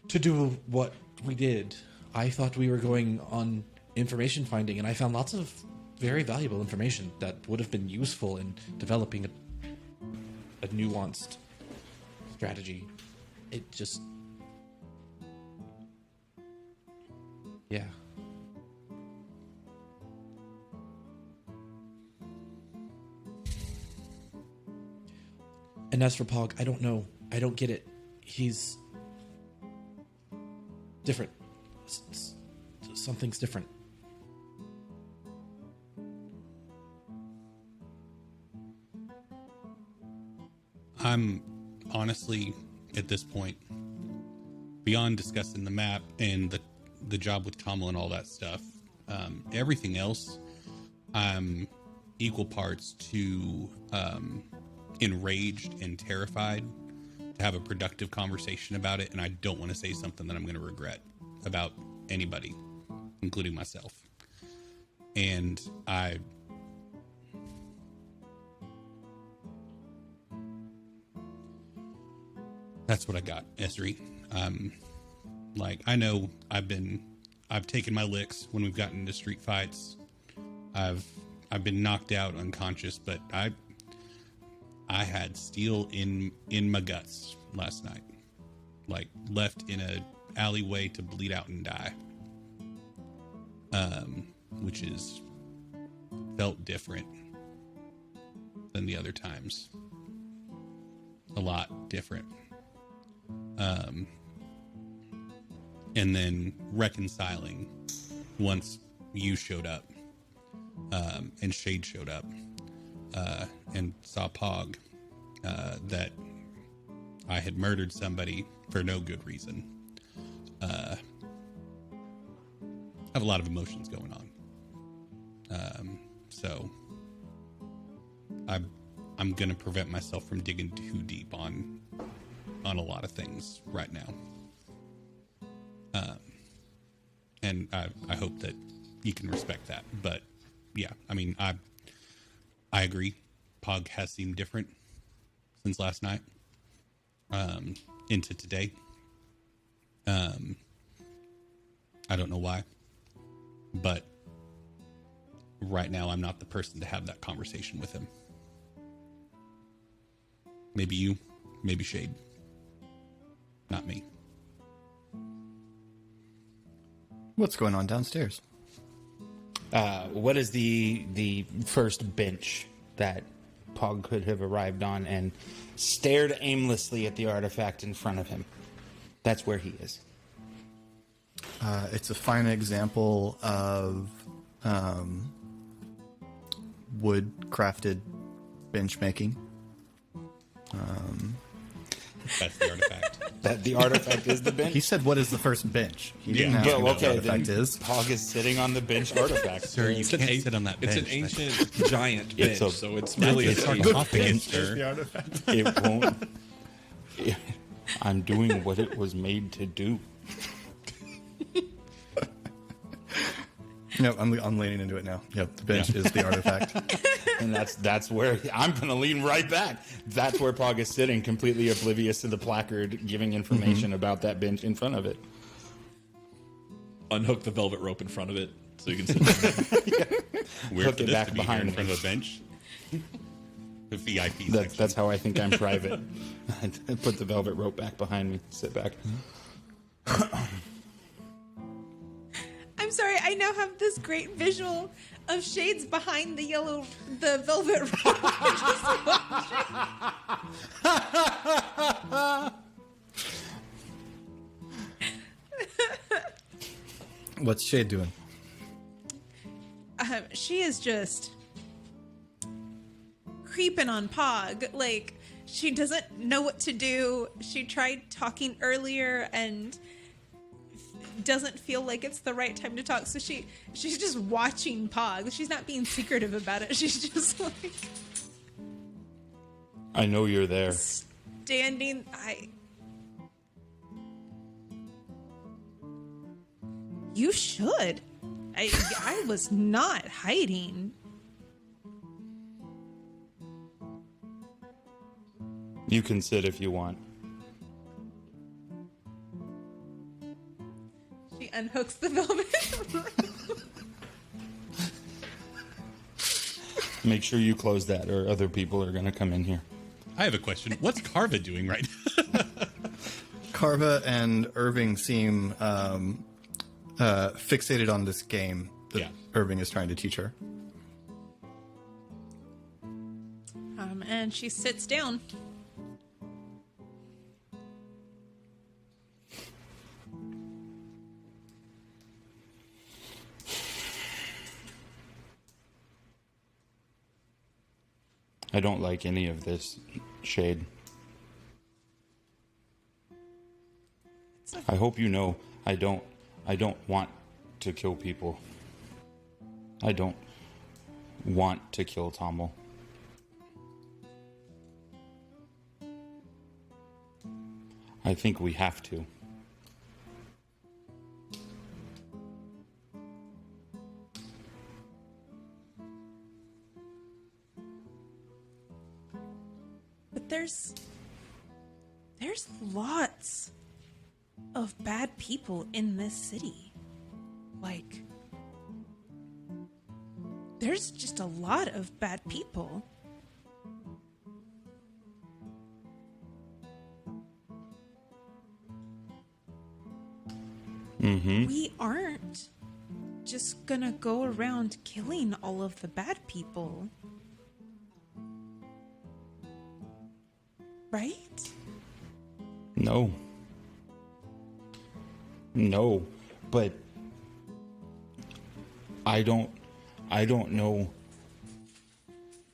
do what we did. I thought we were going on information finding, and I found lots of very valuable information that would have been useful in developing a nuanced strategy. It just... yeah. And as for Pog, I don't know. I don't get it. He's different. Something's different. I'm honestly, at this point, beyond discussing the map and the job with Tommel and all that stuff, everything else, I'm equal parts to enraged and terrified to have a productive conversation about it, and I don't want to say something that I'm going to regret about anybody, including myself. And that's what I got, Esri. Like, I know I've taken my licks when we've gotten into street fights. I've been knocked out unconscious, but I had steel in my guts last night, like left in a alleyway to bleed out and die. Which is felt different than the other times. A lot different. And then reconciling once you showed up, and Shade showed up, and saw Pog, that I had murdered somebody for no good reason. I have a lot of emotions going on. So I'm going to prevent myself from digging too deep on a lot of things right now. And I hope that you can respect that. But yeah, I mean, I agree. Pog has seemed different since last night, into today. I don't know why, but right now I'm not the person to have that conversation with him. Maybe you, maybe Shade. Not me. What's going on downstairs? What is the first bench that Pog could have arrived on and stared aimlessly at the artifact in front of him? That's where he is. It's a fine example of wood-crafted bench making. That's the artifact. That the artifact is the bench? He said, "What is the first bench?" He didn't ask Well, what the okay, artifact then is. Pog is sitting on the bench artifact. Sir, you can't sit on that bench. It's an ancient giant bench, It's a- so it's really a sarcophagus, sir. The artifact. It won't. I'm doing what it was made to do. No, I'm leaning into it now. Yep, the bench is the artifact. And that's where I'm going to lean right back. That's where Pog is sitting, completely oblivious to the placard giving information about that bench in front of it. unhook the velvet rope in front of it so you can sit down. Weird Hook for it this back to be behind here in front me. of a bench. The VIP That's, section. that's how I think I'm private. I put the velvet rope back behind me. Sit back. I'm sorry, I now have this great visual of Shades behind the velvet rope. Just watching. What's Shade doing? She is just creeping on Pog. Like, she doesn't know what to do. She tried talking earlier and doesn't feel like it's the right time to talk. So she's just watching Pog. She's not being secretive about it. She's just like I know you're there. standing. You should. I was not hiding. You can sit if you want. She unhooks the velvet. Make sure you close that or other people are going to come in here. I have a question. What's Carva doing right now? Carva and Irving seem fixated on this game that Yeah. Irving is trying to teach her. And she sits down. I don't like any of this, Shade. I hope you know I don't want to kill people. I don't want to kill Tommel. I think we have to. But there's lots of bad people in this city. Like, there's just a lot of bad people. Mm-hmm. We aren't just gonna go around killing all of the bad people. Right? No. No, but I don't know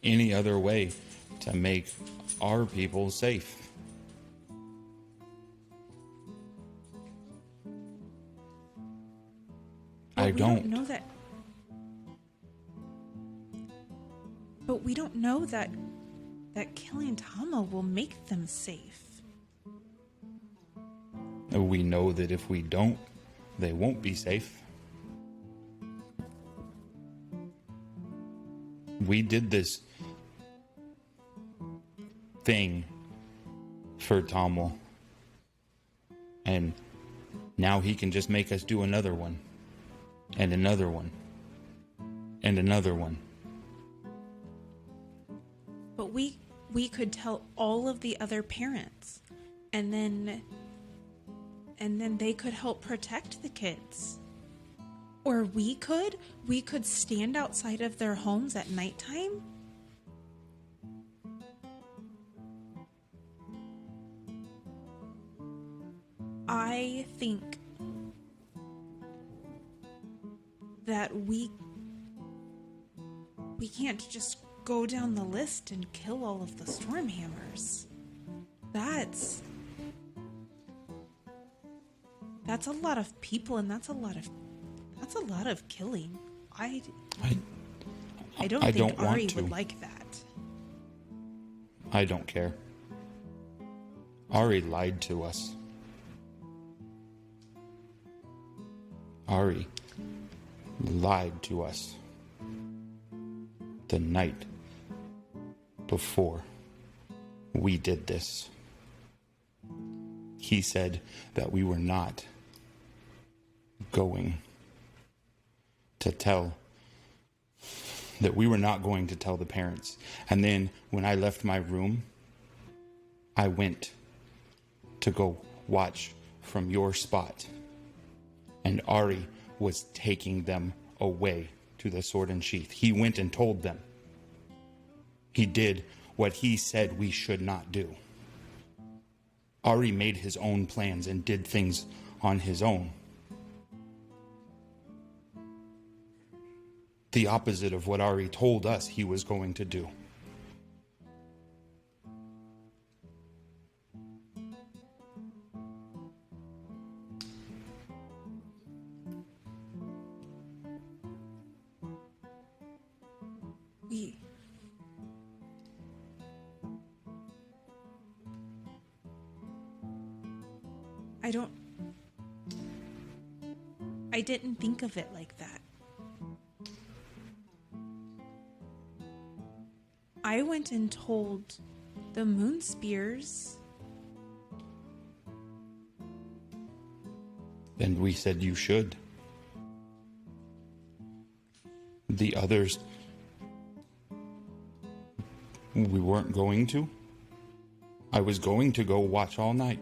any other way to make our people safe. But I we don't. know that. But we don't know that killing Tama will make them safe. We know that if we don't, they won't be safe. We did this thing for Tommel, and now he can just make us do another one and another one. and another one. But we could tell all of the other parents, and then they could help protect the kids. Or we could stand outside of their homes at nighttime. I think that we can't just go down the list and kill all of the Stormhammers. That's a lot of people, and that's a lot of killing. I don't think Ari would like that. I don't care. Ari lied to us. Ari lied to us the night before we did this. He said that we were not going to tell the parents. And then when I left my room, I went to go watch from your spot. And Ari was taking them away to the Sword and Sheath. He went and told them. He did what he said we should not do. Ari made his own plans and did things on his own. The opposite of what Ari told us he was going to do. I didn't think of it like that. I went and told the Moon Spears. And we said you should. The others, we weren't going to. I was going to go watch all night.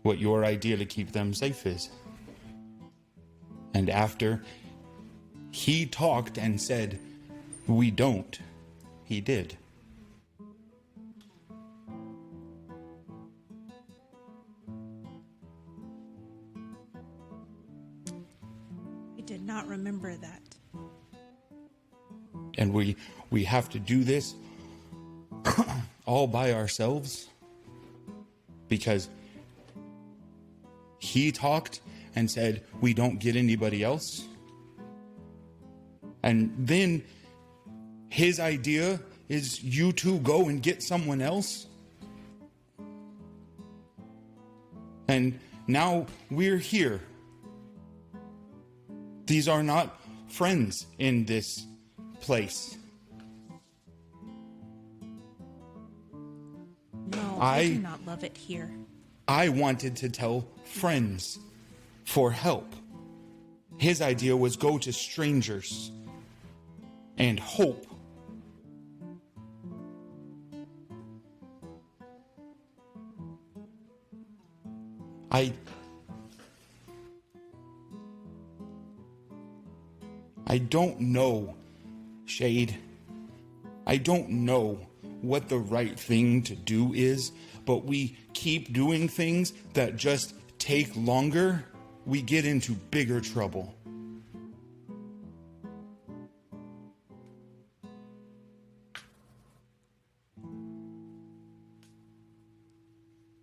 What your idea to keep them safe is. And after he talked and said, we don't, he did. I did not remember that. And we have to do this all by ourselves because he talked and said, we don't get anybody else. And then his idea is you two go and get someone else. And now we're here. These are not friends in this place. No, I do not love it here. I wanted to tell friends for help. His idea was go to strangers and hope. I don't know, Shade. I don't know what the right thing to do is, but we keep doing things that just take longer. We get into bigger trouble.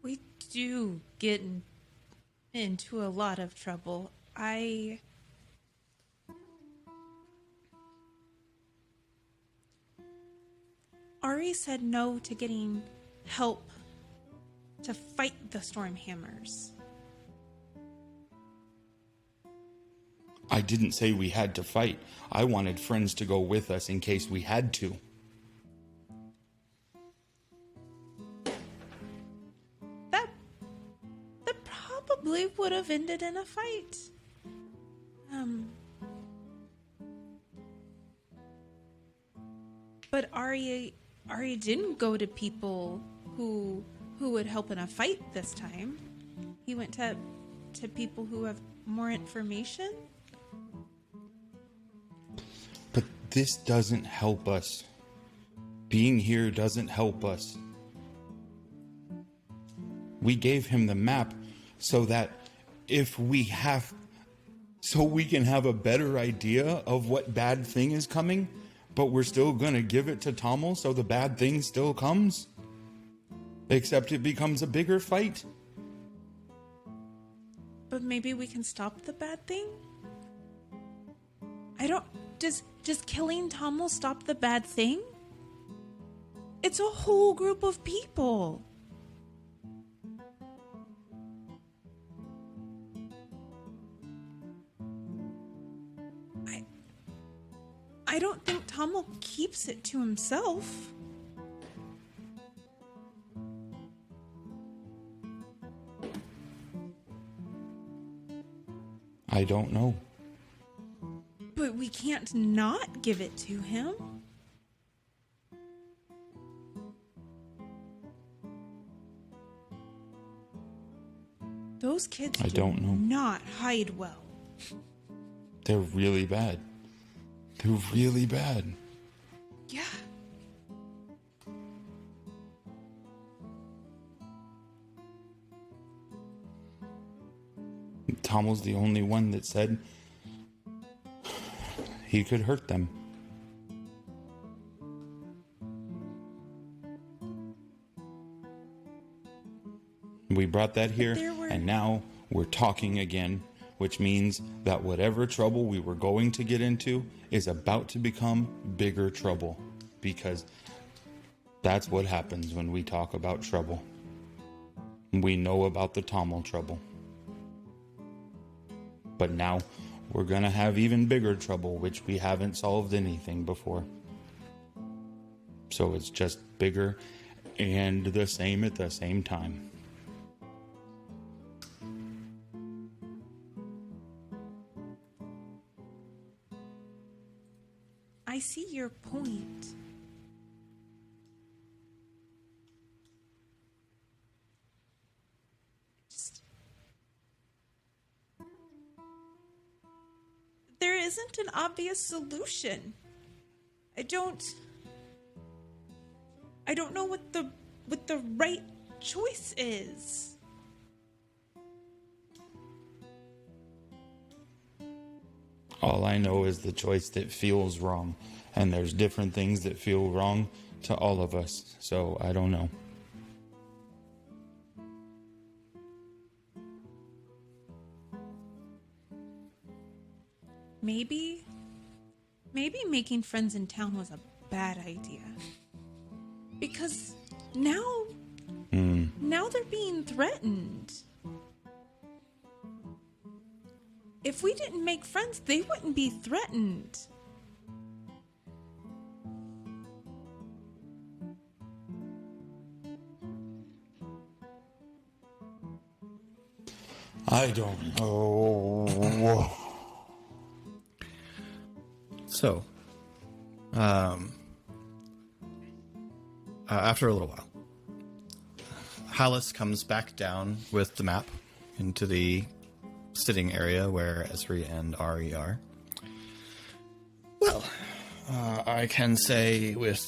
We do get into a lot of trouble. Ari said no to getting help to fight the Stormhammers. I didn't say we had to fight. I wanted friends to go with us in case we had to. That probably would have ended in a fight. But Arya didn't go to people who would help in a fight this time. He went to people who have more information. But this doesn't help us. Being here doesn't help us. We gave him the map so that so we can have a better idea of what bad thing is coming, but we're still gonna give it to Tommel so the bad thing still comes? Except it becomes a bigger fight? But maybe we can stop the bad thing? Does killing Tommel stop the bad thing? It's a whole group of people. I don't think Tommel keeps it to himself. I don't know. But we can't not give it to him. Those kids I don't know. Not hide well. They're really bad. They're really bad. Yeah. Tommel's the only one that said he could hurt them. We brought that here, and now we're talking again, which means that whatever trouble we were going to get into is about to become bigger trouble, because that's what happens when we talk about trouble. We know about the Tommel trouble. But now we're going to have even bigger trouble, which we haven't solved anything before. So it's just bigger and the same at the same time. I see your point. There isn't an obvious solution. I don't know what the right choice is. All I know is the choice that feels wrong, and there's different things that feel wrong to all of us, so I don't know. Maybe making friends in town was a bad idea. Because now they're being threatened. If we didn't make friends, they wouldn't be threatened. I don't know. So, after a little while, Hallis comes back down with the map into the sitting area where Esri and Ari are. Well, I can say with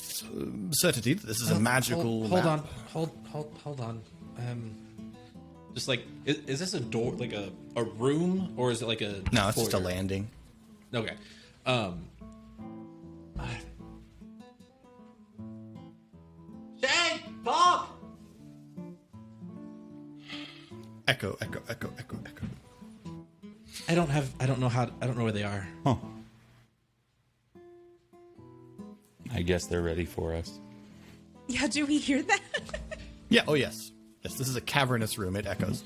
certainty that this is a magical map. Hold on. Just like, is this a door, like a room, or is it like a No, it's foyer? just a landing. Okay. Shane! Bob! Echo. I don't know where they are. Huh. I guess they're ready for us. Yeah, do we hear that? Yeah, oh yes. Yes, this is a cavernous room. It echoes.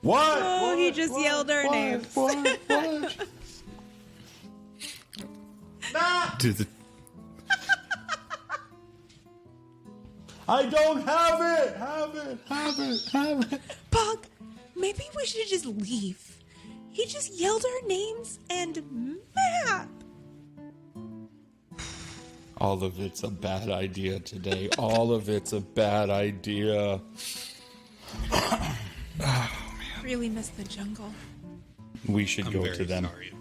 What? Oh, he just yelled our names. What? Dude, the I don't have it! Have it! Pog, maybe we should just leave. He just yelled our names and map. All of it's a bad idea today. All of it's a bad idea. Really miss the jungle. We should go very to them. Sorry.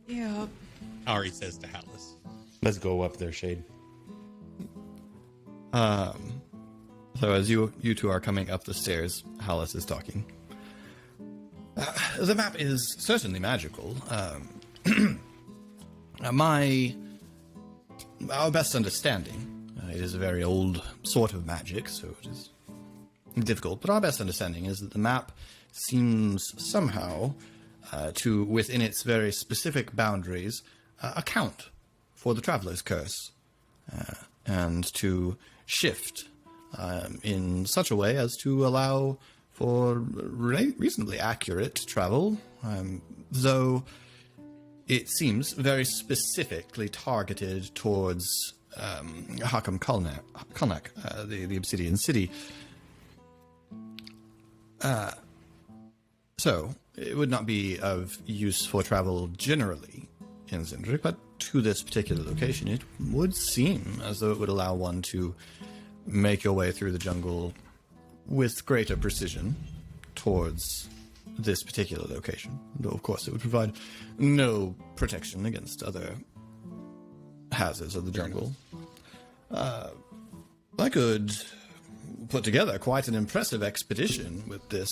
Yeah. Ari says to Hallis. Let's go up there, Shade. So as you two are coming up the stairs, Hallis is talking. The map is certainly magical. Our best understanding, it is a very old sort of magic, so it is difficult, but our best understanding is that the map seems somehow to, within its very specific boundaries, account for the Traveler's Curse, and to shift in such a way as to allow for reasonably accurate travel, though it seems very specifically targeted towards Hakam Kalnak, the Obsidian City. So, it would not be of use for travel generally in Zindrik, but to this particular location, it would seem as though it would allow one to make your way through the jungle with greater precision towards this particular location. Though, of course, it would provide no protection against other hazards of the jungle. I could put together quite an impressive expedition with this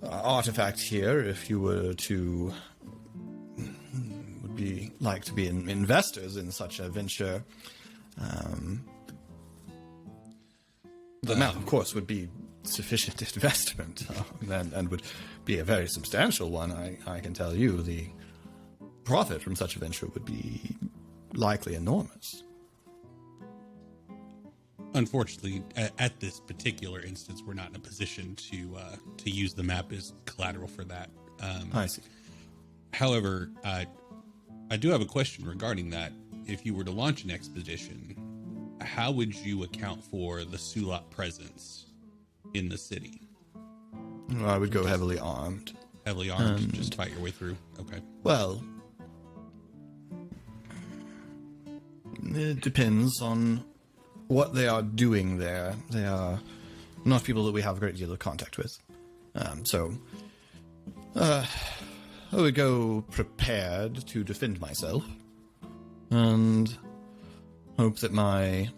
artifact here if you were to like to be investors in such a venture. The map, of course, would be sufficient investment and would be a very substantial one. I can tell you the profit from such a venture would be likely enormous. Unfortunately, at this particular instance, we're not in a position to use the map as collateral for that. I see. However, I do have a question regarding that. If you were to launch an expedition, how would you account for the Sulat presence in the city? Well, I would go heavily armed. Heavily armed, just fight your way through. Okay. Well, it depends on what they are doing there. They are not people that we have a great deal of contact with. I would go prepared to defend myself and hope that my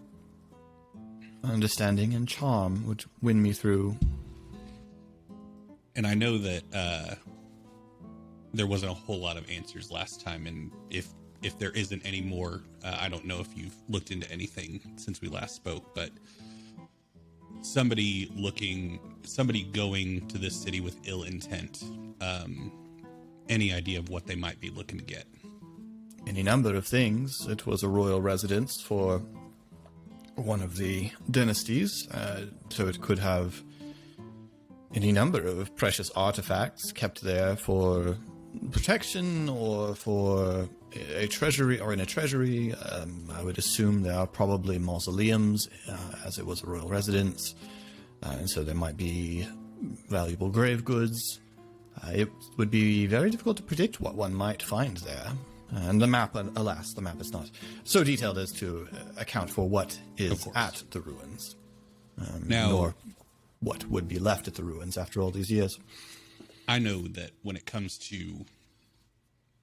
understanding and charm would win me through. And I know that there wasn't a whole lot of answers last time, and if there isn't any more, I don't know if you've looked into anything since we last spoke, but somebody going to this city with ill intent, any idea of what they might be looking to get? Any number of things. It was a royal residence for one of the dynasties, so it could have any number of precious artifacts kept there for protection or for a treasury or in a treasury. I would assume there are probably mausoleums, as it was a royal residence, and so there might be valuable grave goods. It would be very difficult to predict what one might find there. And the map, alas, the map is not so detailed as to account for what is at the ruins, nor what would be left at the ruins after all these years. I know that when it comes to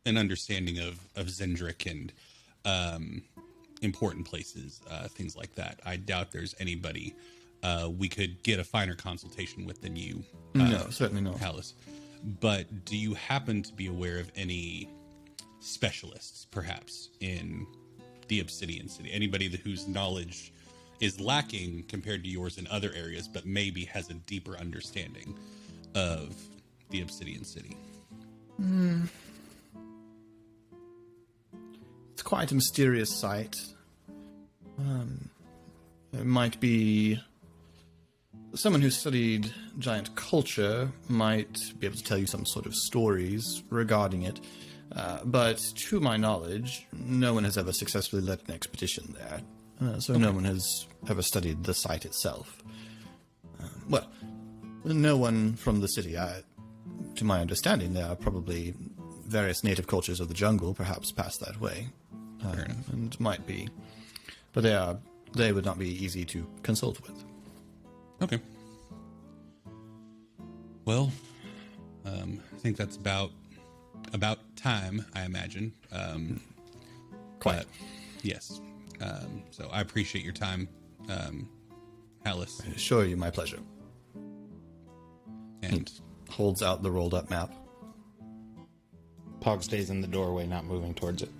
an understanding of Zendrick and important places, things like that, I doubt there's anybody we could get a finer consultation with than you. No, certainly not. Hallis. But do you happen to be aware of any specialists, perhaps, in the Obsidian City? Anybody whose knowledge is lacking compared to yours in other areas, but maybe has a deeper understanding of the Obsidian City? It's quite a mysterious site. It might be someone who studied giant culture might be able to tell you some sort of stories regarding it. But to my knowledge, no one has ever successfully led an expedition there. No one has ever studied the site itself. No one from the city. To my understanding, there are probably various native cultures of the jungle perhaps pass that way, and might be, but they would not be easy to consult with. Okay. Well, I think that's about time, I imagine. Quite. But, yes. So I appreciate your time, Alice. Sure, you, my pleasure. And Holds out the rolled up map. Pog stays in the doorway, not moving towards it.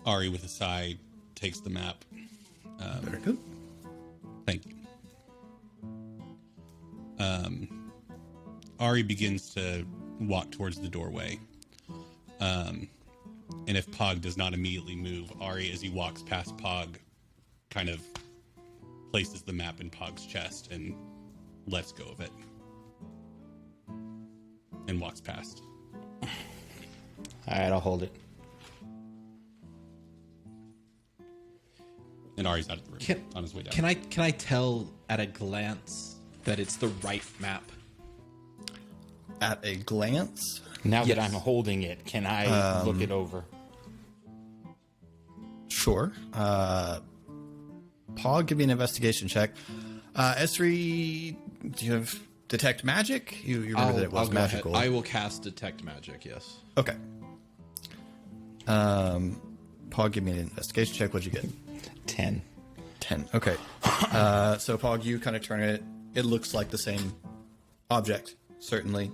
Ari, with a sigh, takes the map. Very good. Thank you. Ari begins to walk towards the doorway. And if Pog does not immediately move, Ari, as he walks past Pog, kind of places the map in Pog's chest and lets go of it. And walks past. All right, I'll hold it. And Ari's out of the room on his way down. Can I tell at a glance that it's the right map? At a glance? Now that I'm holding it, can I look it over? Sure. Pog, give me an investigation check. S3, do you have detect magic? You remember that it was magical. I will cast detect magic, yes. Okay. Pog, give me an investigation check. What'd you get? 10. 10. Okay. So, Pog, you kind of turn it. It looks like the same object, certainly.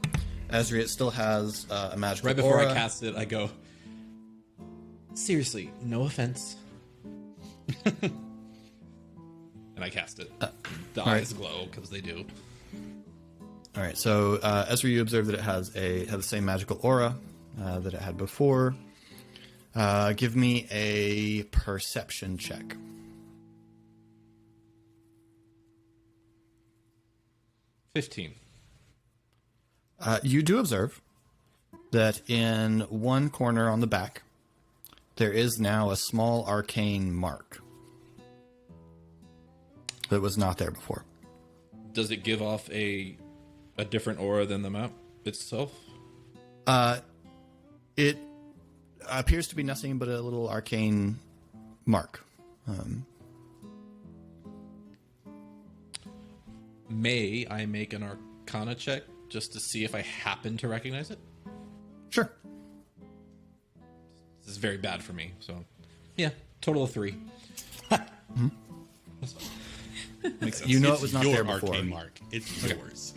Ezri, it still has a magical Right before aura. I cast it, I go, seriously, no offense. And I cast it. The eyes glow, because they do. All right, so Ezra, you observe that it has the same magical aura that it had before. Give me a perception check. 15. You do observe that in one corner on the back, there is now a small arcane mark that was not there before. Does it give off a different aura than the map itself? It appears to be nothing but a little arcane mark. May I make an Arcana check just to see if I happen to recognize it? Sure. This is very bad for me, so yeah, total of 3. Makes sense. You know It's it was not your there before. arcane mark. It's yours.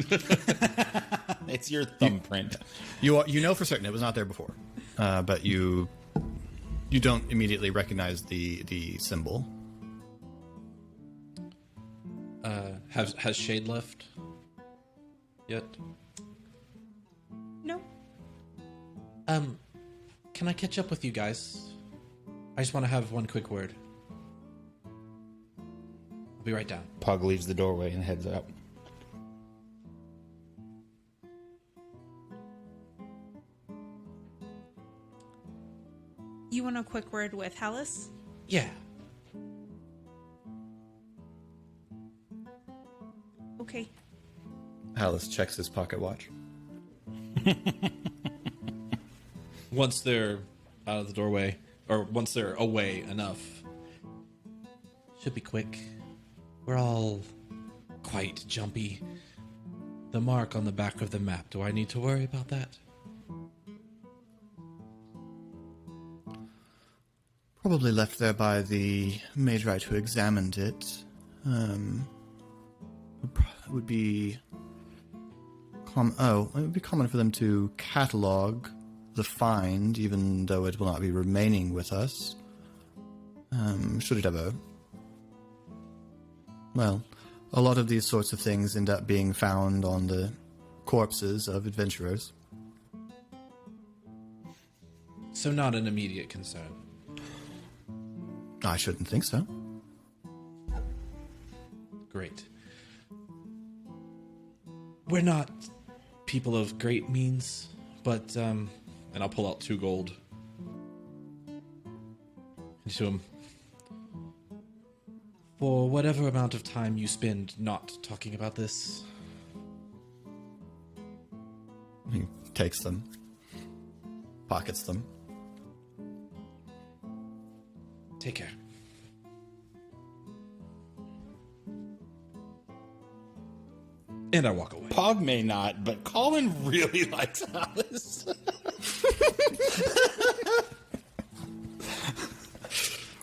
It's your thumbprint. You know for certain it was not there before, but you don't immediately recognize the symbol. Has Shade left yet? No. Can I catch up with you guys? I just want to have one quick word. I'll be right down. Pog leaves the doorway and heads out. You want a quick word with Hallis? Yeah. Okay. Alice checks his pocket watch. Once they're out of the doorway, or once they're away enough, should be quick. We're all quite jumpy. The mark on the back of the map, do I need to worry about that? Probably left there by the Mageite who examined it. It would be it would be common for them to catalog the find, even though it will not be remaining with us. Should it ever? Well, a lot of these sorts of things end up being found on the corpses of adventurers. So not an immediate concern. I shouldn't think so. Great. We're not people of great means, but, and I'll pull out 2 gold. To him. For whatever amount of time you spend not talking about this. He takes them, pockets them. Take care. And I walk away. Pog may not, but Colin really likes Alice.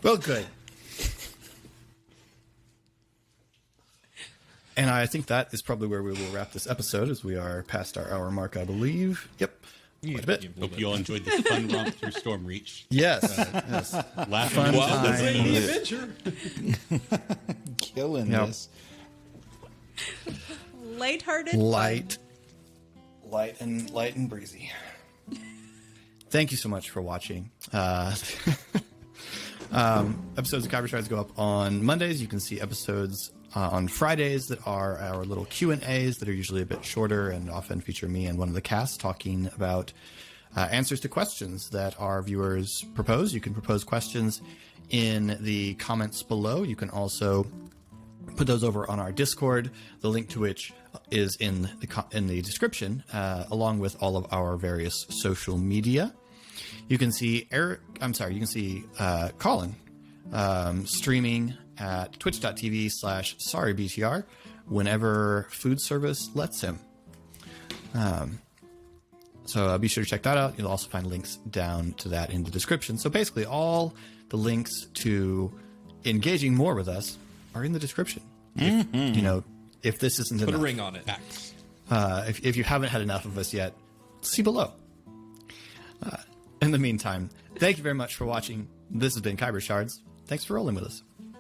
Well, good. And I think that is probably where we will wrap this episode, as we are past our hour mark, I believe. Yep. Quite a bit. Hope you all enjoyed this fun romp through Stormreach. Yes. Yes. Laughing Fun while time. The adventure. Killing Yep. this. Lighthearted. Light and breezy. Thank you so much for watching. Episodes of Khyber Shards go up on Mondays. You can see episodes on Fridays that are our little Q&As that are usually a bit shorter and often feature me and one of the cast talking about answers to questions that our viewers propose. You can propose questions in the comments below. You can also put those over on our Discord, the link to which is in the description, along with all of our various social media. You can see Colin streaming at twitch.tv/sorrybtr whenever food service lets him. So be sure to check that out. You'll also find links down to that in the description. So basically all the links to engaging more with us are in the description. If this isn't Put enough. a ring on it. If you haven't had enough of us yet, see below. In the meantime, thank you very much for watching. This has been Khyber Shards. Thanks for rolling with us.